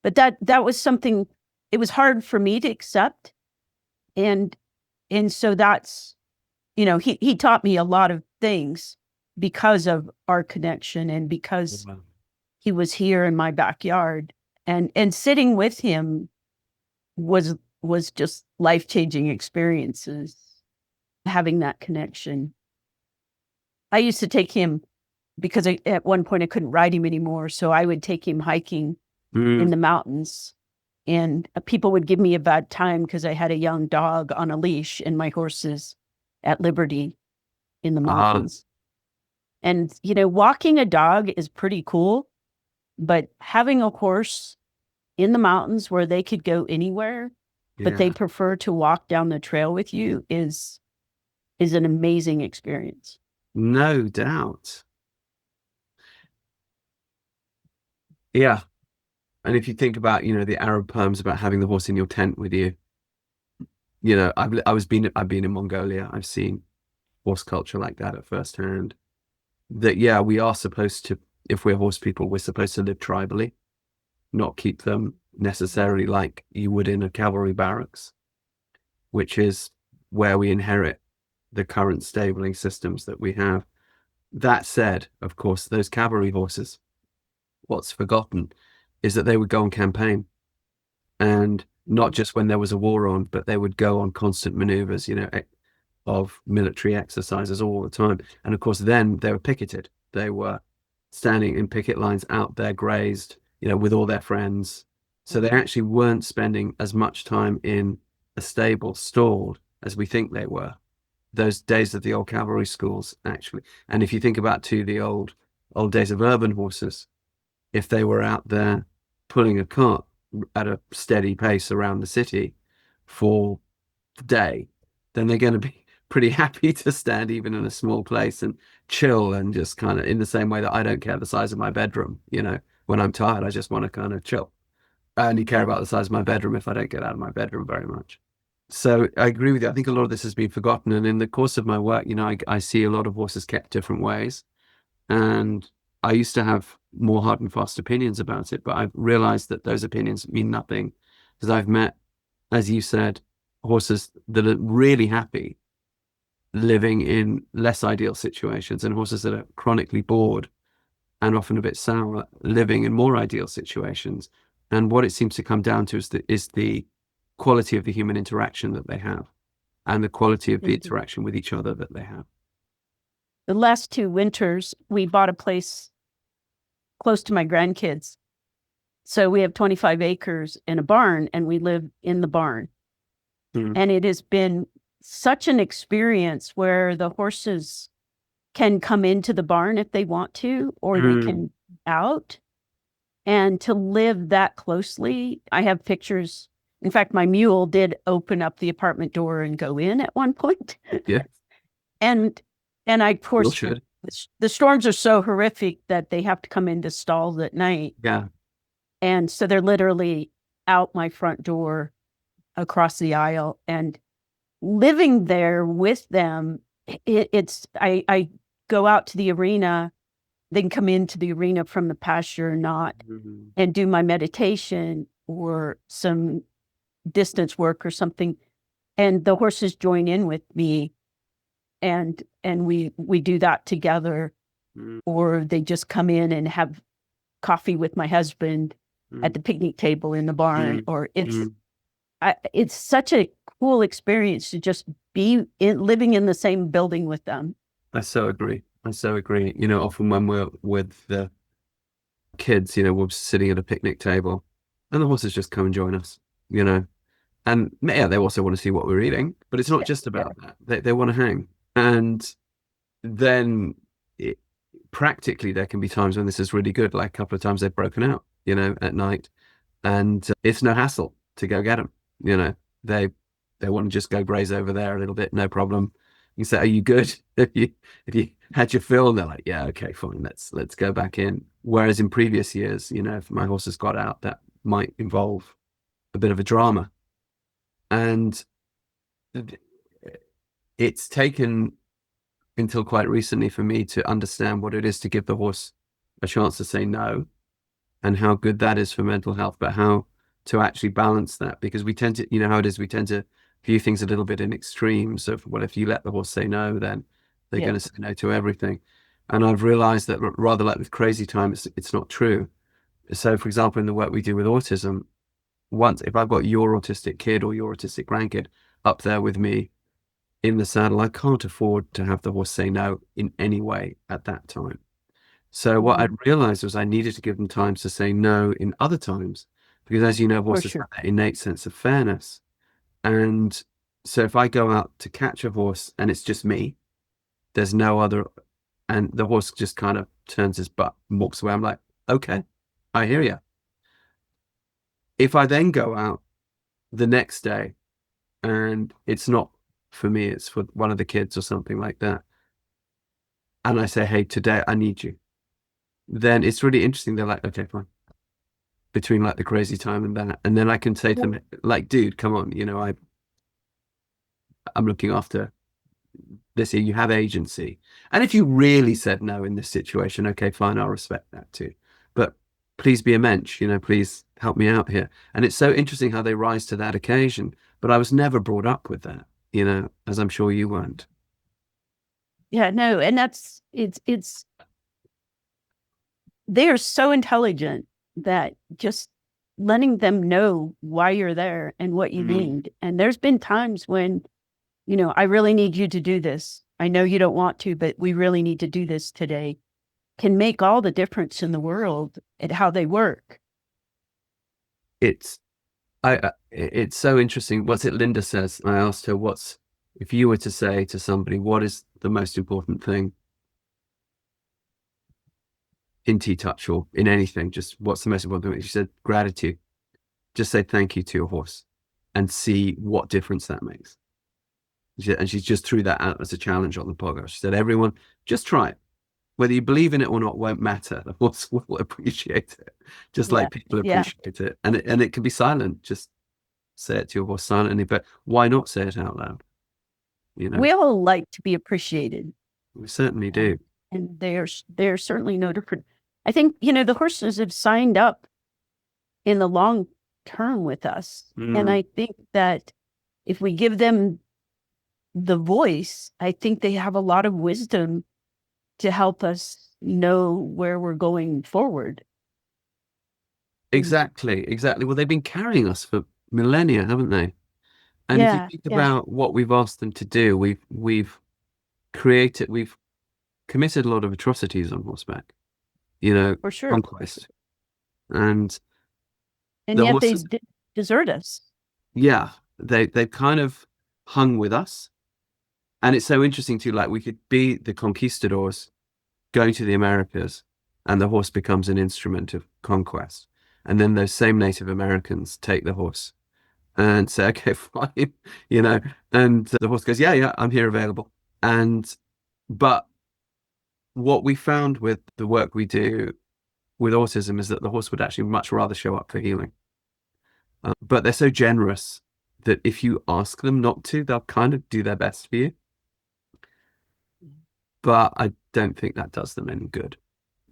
But that was something, it was hard for me to accept. And so that's, he taught me a lot of things because of our connection and because he was here in my backyard. And sitting with him was just life-changing experiences, having that connection. I used to take him because at one point I couldn't ride him anymore. So I would take him hiking in the mountains, and people would give me a bad time because I had a young dog on a leash and my horses at liberty in the mountains. And, walking a dog is pretty cool, but having a horse in the mountains where they could go anywhere, but they prefer to walk down the trail with you is an amazing experience. No doubt. Yeah. And if you think about, the Arab poems about having the horse in your tent with you, I've been in Mongolia. I've seen horse culture like that at first hand. That, we are supposed to, if we're horse people, we're supposed to live tribally, not keep them necessarily like you would in a cavalry barracks, which is where we inherit the current stabling systems that we have. That said, of course, those cavalry horses, what's forgotten is that they would go on campaign, and not just when there was a war on, but they would go on constant maneuvers, of military exercises all the time. And of course, then they were picketed. They were standing in picket lines out there, grazed, with all their friends. So they actually weren't spending as much time in a stable stalled as we think they were. Those days of the old cavalry schools, actually. And if you think about the old days of urban horses, if they were out there pulling a cart at a steady pace around the city for the day, then they're going to be pretty happy to stand even in a small place and chill, and just kind of in the same way that I don't care the size of my bedroom. When I'm tired, I just want to kind of chill. I only care about the size of my bedroom if I don't get out of my bedroom very much. So I agree with you. I think a lot of this has been forgotten. And in the course of my work, I see a lot of horses kept different ways. And I used to have more hard and fast opinions about it, but I've realized that those opinions mean nothing, because I've met, as you said, horses that are really happy living in less ideal situations, and horses that are chronically bored and often a bit sour living in more ideal situations. And what it seems to come down to is the quality of the human interaction that they have, and the quality of the interaction with each other that they have. The last 2 winters, we bought a place close to my grandkids. So we have 25 acres and a barn, and we live in the barn. And it has been such an experience where the horses can come into the barn if they want to, or they can out. And to live that closely, I have pictures. In fact, my mule did open up the apartment door and go in at one point. Yeah. And I, of course, the storms are so horrific that they have to come into stalls at night. Yeah. And so they're literally out my front door across the aisle, and living there with them. I go out to the arena, then come into the arena from the pasture and do my meditation or some distance work or something. And the horses join in with me, and we do that together, or they just come in and have coffee with my husband at the picnic table in the barn, or it's such a cool experience to just be living in the same building with them. I so agree. Often when we're with the kids, we're sitting at a picnic table and the horses just come and join us, and they also want to see what we're eating, but it's not just about that. They want to hang. And then practically there can be times when this is really good. Like a couple of times they've broken out, at night, and it's no hassle to go get them. They want to just go graze over there a little bit, no problem. You say, "Are you good?" If you had your fill, and they're like, "Yeah, okay, fine, let's go back in." Whereas in previous years, if my horse has got out, that might involve a bit of a drama, and it's taken until quite recently for me to understand what it is to give the horse a chance to say no, and how good that is for mental health, but how to actually balance that, because we tend to, how it is, we tend to view things a little bit in extremes of, well, if you let the horse say no, then they're Yeah. going to say no to everything. And I've realized that rather like with crazy time, it's not true. So for example, in the work we do with autism, once if I've got your autistic kid or your autistic grandkid up there with me in the saddle, I can't afford to have the horse say no in any way at that time. So what I realized was I needed to give them time to say no in other times, because as you know, horses sure. have that innate sense of fairness. And so if I go out to catch a horse and it's just me, there's no other, and the horse just kind of turns his butt and walks away, I'm like, okay, I hear you. If I then go out the next day and it's not for me, it's for one of the kids or something like that, and I say, hey, today I need you, then it's really interesting. They're like, okay, fine. Between like the crazy time and that, and then I can say to them, like, dude, come on, I'm looking after this here. You have agency, and if you really said no in this situation, okay, fine, I'll respect that too. But please be a mensch, please help me out here. And it's so interesting how they rise to that occasion. But I was never brought up with that, as I'm sure you weren't. Yeah, no, and it's they're so intelligent that just letting them know why you're there and what you need. And there's been times when, I really need you to do this. I know you don't want to, but we really need to do this today, can make all the difference in the world at how they work. It's so interesting. What's it Linda says? I asked her, if you were to say to somebody, what is the most important thing in T-Touch or in anything, just what's the most important thing? She said, gratitude. Just say thank you to your horse and see what difference that makes. And she just threw that out as a challenge on the podcast. She said, everyone, just try it. Whether you believe in it or not won't matter. The horse will appreciate it, just like people appreciate it. And it can be silent. Just say it to your horse silently, but why not say it out loud? We all like to be appreciated. We certainly do. And they're certainly no different. I think, the horses have signed up in the long term with us. And I think that if we give them the voice, I think they have a lot of wisdom to help us know where we're going forward. Exactly. Well, they've been carrying us for millennia, haven't they? And if you think about what we've asked them to do, we've committed a lot of atrocities on horseback, For sure. conquest. And yet horses, they desert us. Yeah, they've kind of hung with us. And it's so interesting too, like we could be the conquistadors going to the Americas and the horse becomes an instrument of conquest. And then those same Native Americans take the horse and say, okay, fine, and the horse goes, yeah, I'm here available. But what we found with the work we do with autism is that the horse would actually much rather show up for healing. But they're so generous that if you ask them not to, they'll kind of do their best for you. But I don't think that does them any good.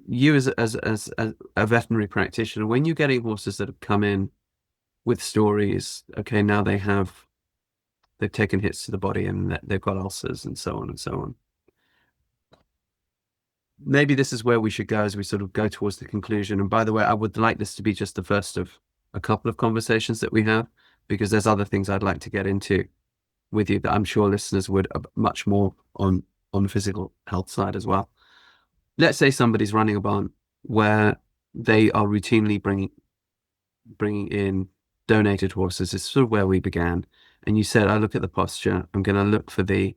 You as a veterinary practitioner, when you're getting horses that have come in with stories, okay, now they've taken hits to the body and they've got ulcers and so on and so on. Maybe this is where we should go as we sort of go towards the conclusion. And by the way, I would like this to be just the first of a couple of conversations that we have, because there's other things I'd like to get into with you that I'm sure listeners would much more on the physical health side as well. Let's say somebody's running a barn where they are routinely bringing in donated horses. It's sort of where we began. And you said, I look at the posture, I'm going to look for the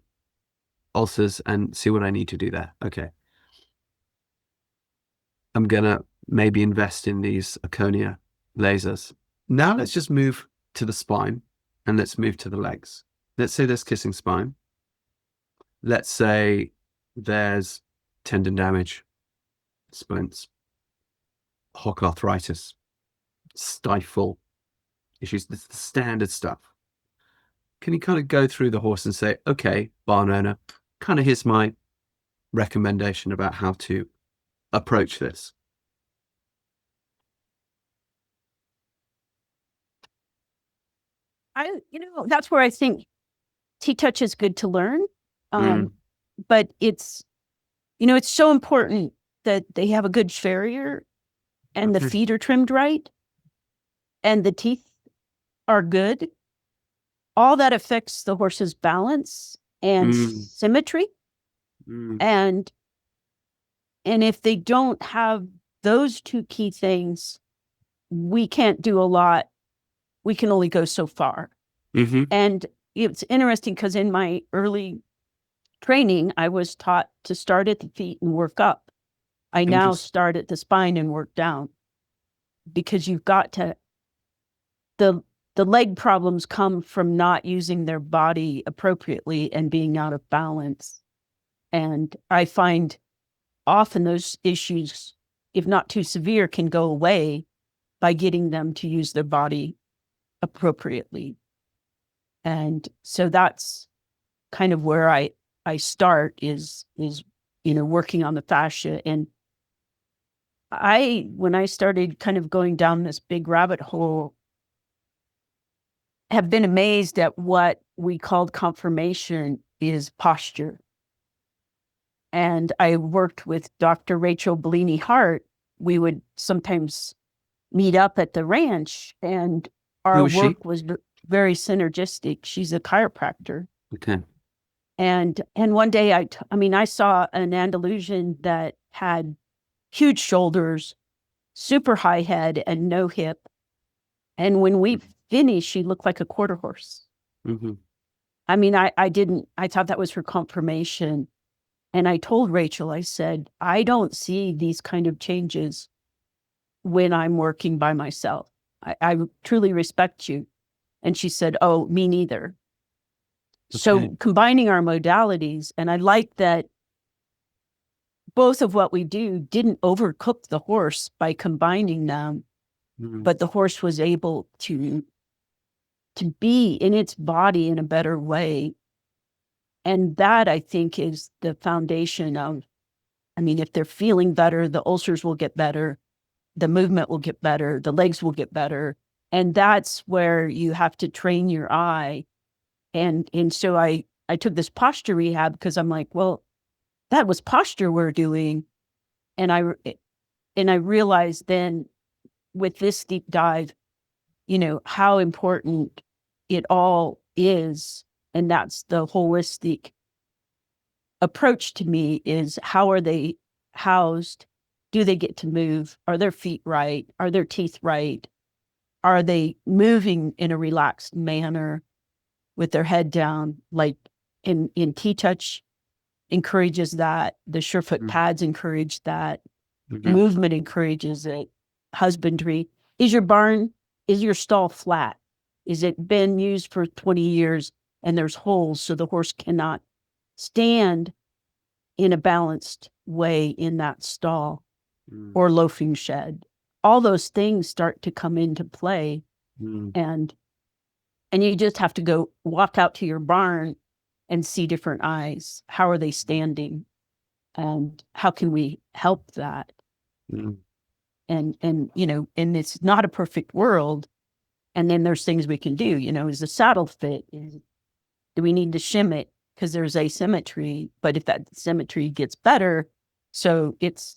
ulcers and see what I need to do there. Okay. I'm going to maybe invest in these Aconia lasers. Now let's just move to the spine and let's move to the legs. Let's say there's kissing spine. let's say there's tendon damage, splints, hock arthritis, stifle issues, the standard stuff. Can you kind of go through the horse and say, okay, barn owner, kind of here's my recommendation about how to approach this? That's where I think T-touch is good to learn. But it's so important that they have a good farrier and the feet are trimmed right and the teeth are good. All that affects the horse's balance and symmetry. And if they don't have those two key things, we can't do a lot. We can only go so far. And it's interesting because in my early training, I was taught to start at the feet and work up. I now start at the spine and work down, because you've got to, the leg problems come from not using their body appropriately and being out of balance. And I find often those issues, if not too severe, can go away by getting them to use their body appropriately. And so that's kind of where I start is working on the fascia. And when I started kind of going down this big rabbit hole, have been amazed at what we called confirmation is posture. And I worked with Dr. Rachel Bellini Hart. We would sometimes meet up at the ranch, and our work was very synergistic. She's a chiropractor. Okay. And one day I saw an Andalusian that had huge shoulders, super high head, and no hip. And when we finished, she looked like a quarter horse. I thought that was her confirmation. And I told Rachel, I said, I don't see these kind of changes when I'm working by myself. I truly respect you. And she said, oh, me neither. Okay. So combining our modalities, and I like that both of what we do didn't overcook the horse by combining them, but the horse was able to be in its body in a better way. And that, I think, is the foundation of, if they're feeling better, the ulcers will get better, the movement will get better, the legs will get better. And that's where you have to train your eye. And so I took this posture rehab because I'm like, well, that was posture we're doing. And I realized then with this deep dive, how important it all is. And that's the holistic approach to me is, how are they housed? Do they get to move? Are their feet right? Are their teeth right? Are they moving in a relaxed manner with their head down? Like in T-touch encourages that. The Surefoot pads encourage that. Movement encourages it. Husbandry. Is your stall flat? Is it been used for 20 years and there's holes so the horse cannot stand in a balanced way in that stall? Or loafing shed? All those things start to come into play. And you just have to go walk out to your barn and see different eyes. How are they standing? And how can we help that? And it's not a perfect world. And then there's things we can do. Is the saddle fit? Do we need to shim it? Because there's asymmetry. But if that symmetry gets better, so it's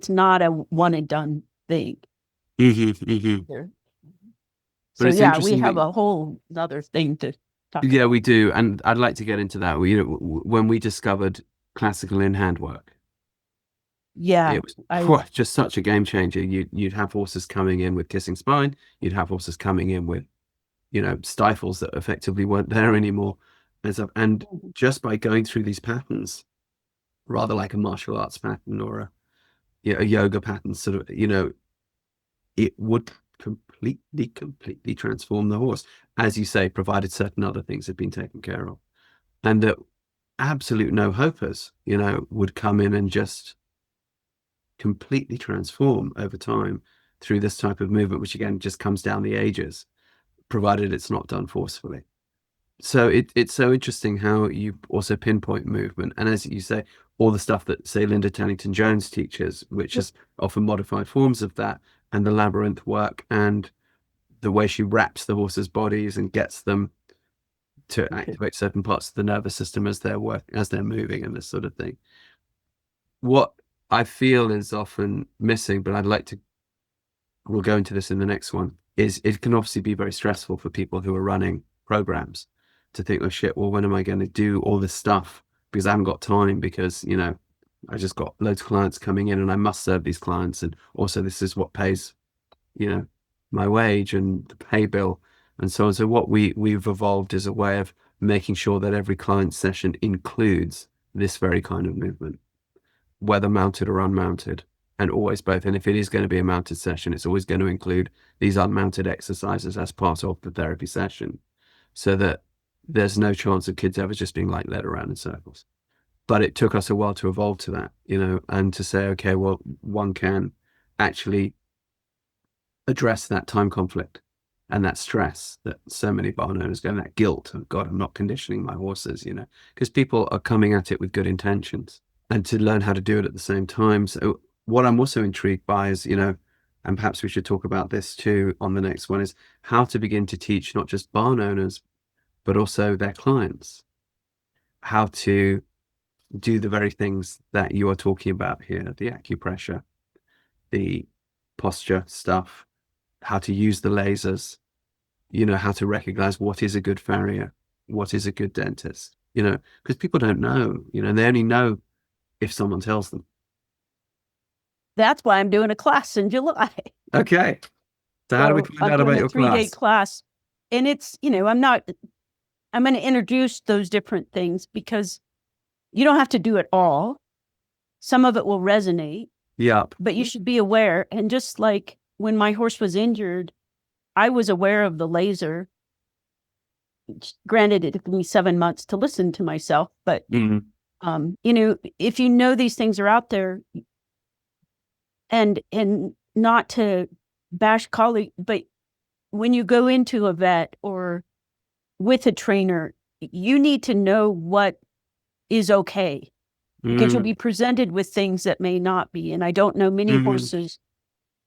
not a one and done thing. So yeah, we have a whole other thing to talk about. Yeah, we do. And I'd like to get into that. When we discovered classical in-hand work, it was just such a game changer. You'd have horses coming in with kissing spine. You'd have horses coming in with, stifles that effectively weren't there anymore. And just by going through these patterns, rather like a martial arts pattern or a yoga pattern, sort of, it would completely transform the horse, as you say, provided certain other things had been taken care of. And absolute no-hopers, would come in and just completely transform over time through this type of movement, which again just comes down the ages, provided it's not done forcefully. So it's so interesting how you also pinpoint movement. And as you say, all the stuff that, say, Linda Tellington-Jones teaches, which is often modified forms of that, and the labyrinth work and the way she wraps the horses' bodies and gets them to activate certain parts of the nervous system as they're moving and this sort of thing. What I feel is often missing, but we'll go into this in the next one, is it can obviously be very stressful for people who are running programs to think, oh shit, well, when am I going to do all this stuff? Because I haven't got time, because, I just got loads of clients coming in and I must serve these clients. And also this is what pays, my wage and the pay bill and so on. So what we've evolved is a way of making sure that every client session includes this very kind of movement, whether mounted or unmounted, and always both. And if it is going to be a mounted session, it's always going to include these unmounted exercises as part of the therapy session, so that there's no chance of kids ever just being like led around in circles. But it took us a while to evolve to that, and to say, okay, well, one can actually address that time conflict and that stress that so many barn owners go, and that guilt of, God, I'm not conditioning my horses, because people are coming at it with good intentions, and to learn how to do it at the same time. So what I'm also intrigued by is, and perhaps we should talk about this too on the next one, is how to begin to teach not just barn owners, but also their clients, how to do the very things that you are talking about here, the acupressure, the posture stuff, how to use the lasers, how to recognize what is a good farrier, what is a good dentist, because people don't know, and they only know if someone tells them. That's why I'm doing a class in July. Okay. So how do we find out about your class? 3-day class. And it's, I'm going to introduce those different things, because you don't have to do it all. Some of it will resonate. Yep. But you should be aware. And just like when my horse was injured, I was aware of the laser. Granted, it took me 7 months to listen to myself, but if you know these things are out there, and not to bash colleagues, but when you go into a vet or with a trainer, you need to know what is okay, because you'll be presented with things that may not be. And I don't know many horses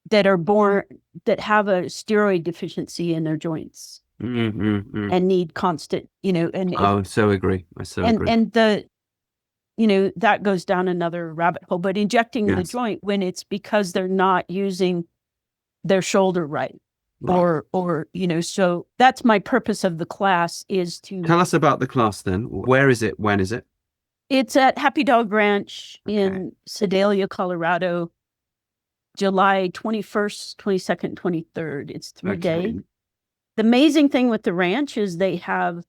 that are born that have a steroid deficiency in their joints and need constant, I so agree. And that goes down another rabbit hole. But injecting the joint when it's because they're not using their shoulder right. Or so that's my purpose of the class, is to tell us about the class then. Where is it? When is it? It's at Happy Dog Ranch in Sedalia, Colorado, July 21st, 22nd, 23rd. It's 3 days. The amazing thing with the ranch is they have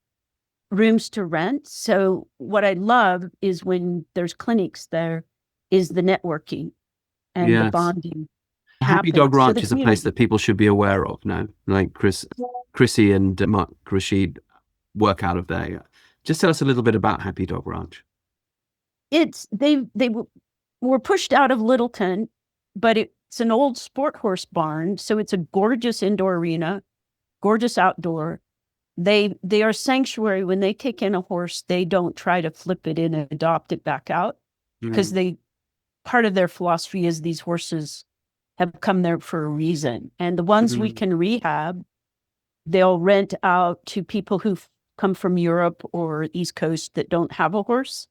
rooms to rent. So what I love is when there's clinics there, is the networking and the bonding. Happy Dog Ranch is a place that people should be aware of now. Like Chrissy and Mark Rashid work out of there. Just tell us a little bit about Happy Dog Ranch. They were pushed out of Littleton, but it's an old sport horse barn. So it's a gorgeous indoor arena, gorgeous outdoor. They are sanctuary. When they take in a horse, they don't try to flip it in and adopt it back out, because part of their philosophy is these horses have come there for a reason. And the ones we can rehab, they'll rent out to people who've come from Europe or East Coast that don't have a horse.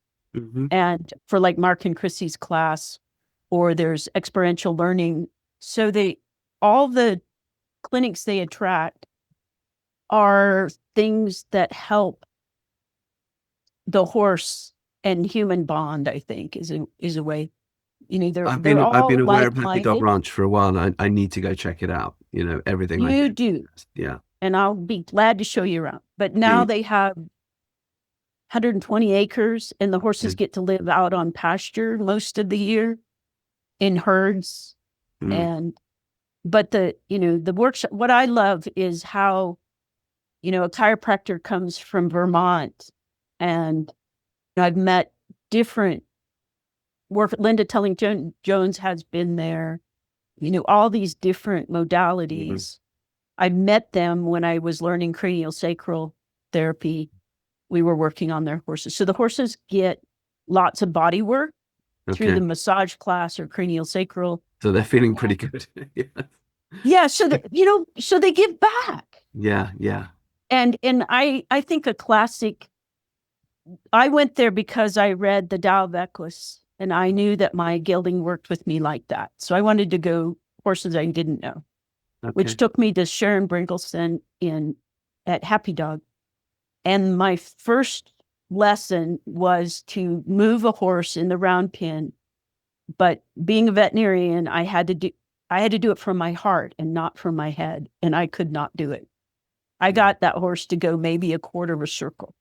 And for like Mark and Chrissy's class, or there's experiential learning. So all the clinics they attract are things that help the horse and human bond, I think, is a way. I've been aware of Happy Dog Ranch for a while, and I need to go check it out. Everything you do. Yeah. And I'll be glad to show you around. But now they have 120 acres, and the horses get to live out on pasture most of the year in herds. But the workshop, what I love is how, a chiropractor comes from Vermont and I've met different work. Linda Tellington-Jones has been there, all these different modalities. I met them when I was learning cranial sacral therapy. We were working on their horses. So the horses get lots of body work through the massage class or cranial sacral. So they're feeling pretty good. Yeah. So so they give back. Yeah. And I think a classic, I went there because I read the Tao of Equus, and I knew that my gelding worked with me like that. So I wanted to go horses I didn't know, which took me to Sharon Brinkelson at Happy Dog. And my first lesson was to move a horse in the round pen. But being a veterinarian, I had to do it from my heart and not from my head. And I could not do it. I got that horse to go maybe a quarter of a circle.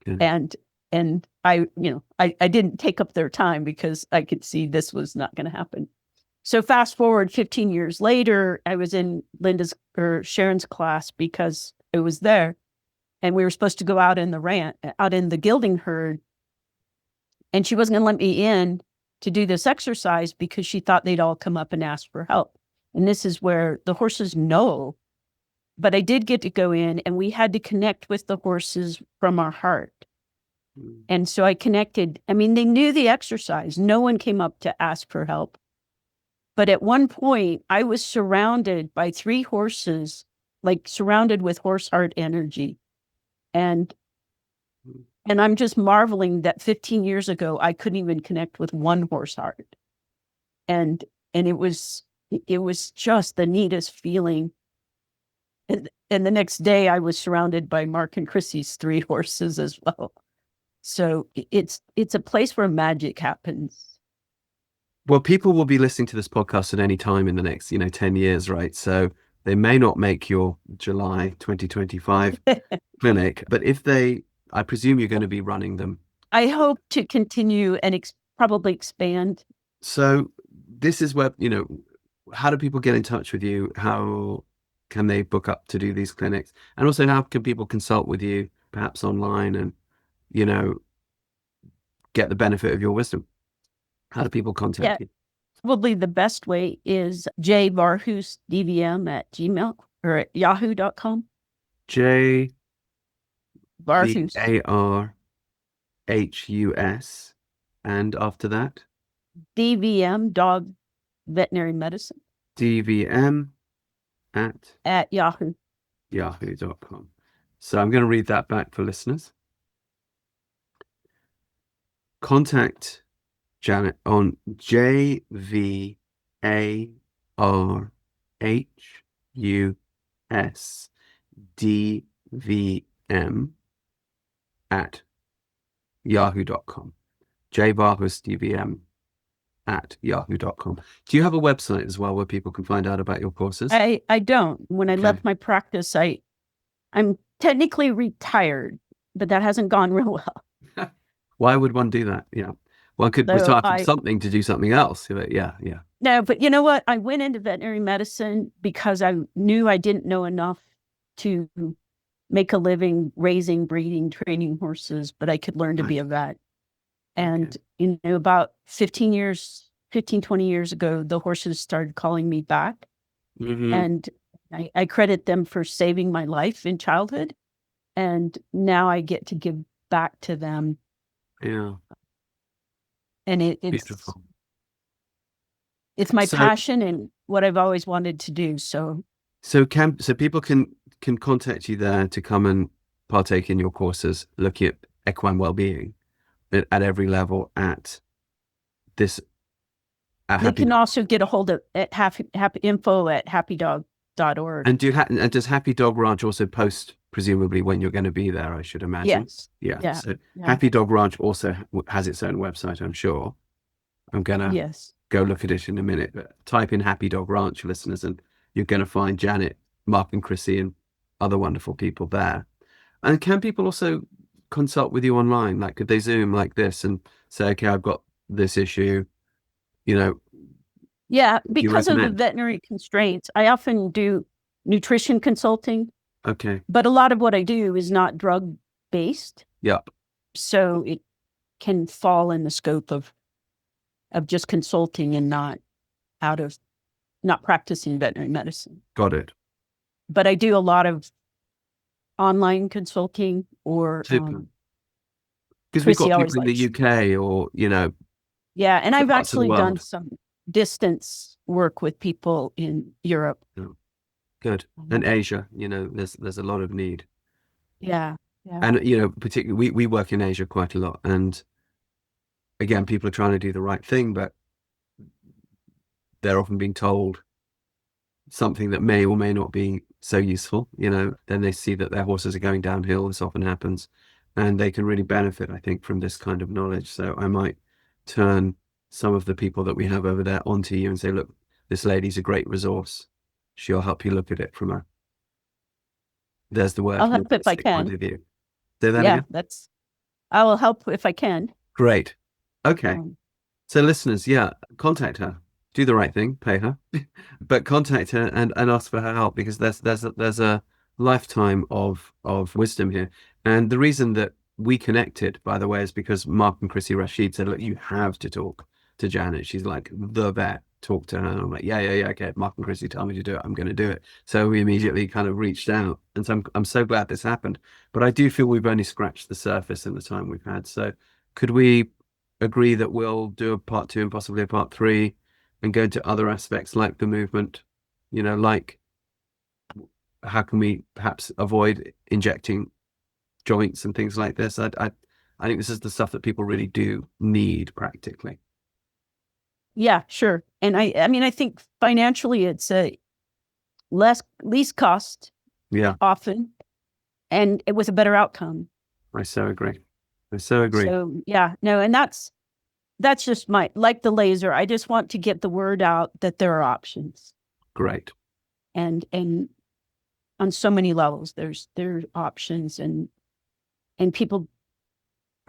Good. And I didn't take up their time because I could see this was not going to happen. So fast forward 15 years later, I was in Sharon's class because it was there. And we were supposed to go out in the gelding herd. And she wasn't going to let me in to do this exercise because she thought they'd all come up and ask for help. And this is where the horses know. But I did get to go in, and we had to connect with the horses from our heart. And so I connected. I mean, they knew the exercise. No one came up to ask for help. But at one point, I was surrounded by 3 horses, like surrounded with horse heart energy. And I'm just marveling that 15 years ago, I couldn't even connect with one horse heart. And it was just the neatest feeling. And the next day I was surrounded by Mark and Chrissy's 3 horses as well. So it's a place where magic happens. Well, people will be listening to this podcast at any time in the next, 10 years, right? So they may not make your July 2025 clinic, but if I presume you're going to be running them. I hope to continue and probably expand. So this is where, how do people get in touch with you? How can they book up to do these clinics? And also, how can people consult with you, perhaps online, and, get the benefit of your wisdom? How do people contact you? Probably the best way is jvarhusdvm at gmail or at yahoo.com. J Varhus. ARHUS. And after that? DVM, dog veterinary medicine. DVM at Yahoo. Yahoo.com. So I'm going to read that back for listeners. Contact Janet on JVARHUS DVM at yahoo.com. jvarhusdvm at yahoo.com. Do you have a website as well where people can find out about your courses? I don't. When I left my practice, I'm technically retired, but that hasn't gone real well. Why would one do that? Yeah. One could retire from something to do something else. Yeah. No, but you know what? I went into veterinary medicine because I knew I didn't know enough to make a living raising, breeding, training horses, but I could learn to be a vet. And, about 20 years ago, the horses started calling me back. Mm-hmm. And I credit them for saving my life in childhood. And now I get to give back to them. Yeah. And it's beautiful. It's my passion and what I've always wanted to do. So people can contact you there to come and partake in your courses, looking at equine well-being at every level at this. They can also get a hold of info at happydog.org. And does Happy Dog Ranch also post presumably when you're going to be there? I should imagine. Yes. Yeah. So Happy Dog Ranch also has its own website, I'm sure. I'm gonna go look at it in a minute. But type in Happy Dog Ranch, listeners, and you're going to find Janet, Mark, and Chrissy, and other wonderful people there. And can people also consult with you online? Like, could they Zoom like this and say, okay, I've got this issue, Yeah, because of the veterinary constraints, I often do nutrition consulting. Okay. But a lot of what I do is not drug based. Yep. So can fall in the scope of just consulting and not practicing veterinary medicine. Got it. But I do a lot of online consulting or Super. Because we've Chrissy got always people in the UK or, yeah, and I've parts of the actually done world. some distance work with people in Europe. Good. And Asia, there's a lot of need. Yeah. And, particularly we work in Asia quite a lot. And again, people are trying to do the right thing, but they're often being told something that may or may not be so useful. Then they see that their horses are going downhill. This often happens. And they can really benefit, I think, from this kind of knowledge. So I might turn some of the people that we have over there onto you and say, look, this lady's a great resource. She'll help you look at it from there's the word. I'll help if I can. Point of view. Say that again? I will help if I can. Great. Okay. So listeners, contact her. Do the right thing, pay her, but contact her and ask for her help, because there's a lifetime of wisdom here. And the reason that we connected, by the way, is because Mark and Chrissy Rashid said, look, you have to talk to Janet. She's like the vet. Talk to her. And I'm like, yeah, okay. Mark and Chrissy tell me to do it. I'm going to do it. So we immediately kind of reached out. And so I'm so glad this happened. But I do feel we've only scratched the surface in the time we've had. So could we agree that we'll do a part 2 and possibly a part 3 and go into other aspects like the movement, like how can we perhaps avoid injecting joints and things like this? I think this is the stuff that people really do need practically. Yeah, sure. And I think financially it's a least cost often, and it was a better outcome. I so agree. So and that's just like the laser. I just want to get the word out that there are options. Great. And on so many levels, there are options, and people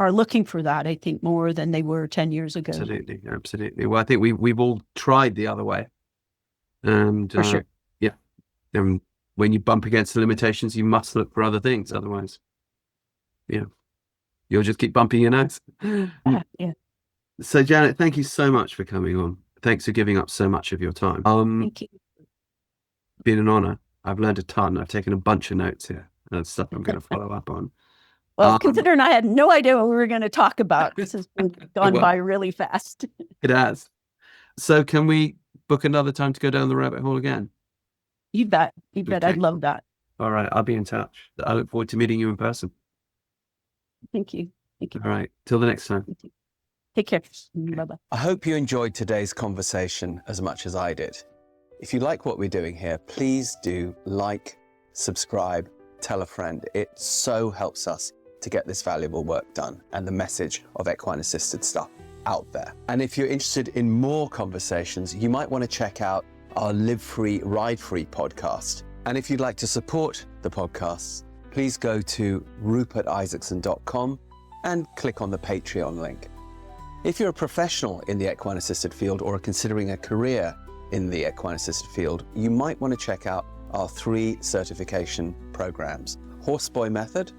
are looking for that, I think, more than they were 10 years ago. Absolutely. Well, I think we've all tried the other way. And for sure. Yeah. And when you bump against the limitations, you must look for other things. Otherwise, you'll just keep bumping your nose. Yeah. So Janet, thank you so much for coming on. Thanks for giving up so much of your time. Thank you. Been an honor. I've learned a ton. I've taken a bunch of notes here and stuff I'm going to follow up on. Well, considering I had no idea what we were going to talk about, this has gone by really fast. It has. So can we book another time to go down the rabbit hole again? You bet. Okay. I'd love that. All right. I'll be in touch. I look forward to meeting you in person. Thank you. All right. Till the next time. Take care. Bye-bye. I hope you enjoyed today's conversation as much as I did. If you like what we're doing here, please do like, subscribe, tell a friend. It so helps us to get this valuable work done and the message of equine assisted stuff out there. And if you're interested in more conversations, you might want to check out our Live Free, Ride Free podcast. And if you'd like to support the podcasts, please go to rupertisaacson.com and click on the Patreon link. If you're a professional in the equine assisted field or are considering a career in the equine assisted field, you might want to check out our 3 certification programs: Horseboy Method,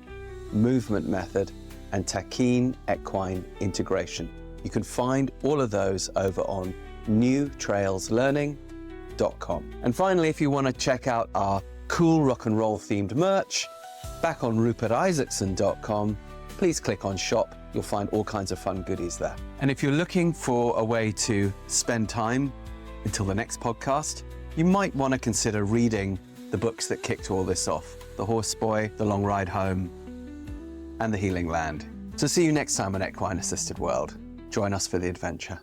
Movement Method, and Taquine Equine Integration. You can find all of those over on newtrailslearning.com. And finally, if you want to check out our cool rock and roll themed merch, back on rupertisaacson.com, please click on shop. You'll find all kinds of fun goodies there. And if you're looking for a way to spend time until the next podcast, you might want to consider reading the books that kicked all this off: The Horseboy, The Long Ride Home, and The Healing Land. So see you next time on Equine Assisted World. Join us for the adventure.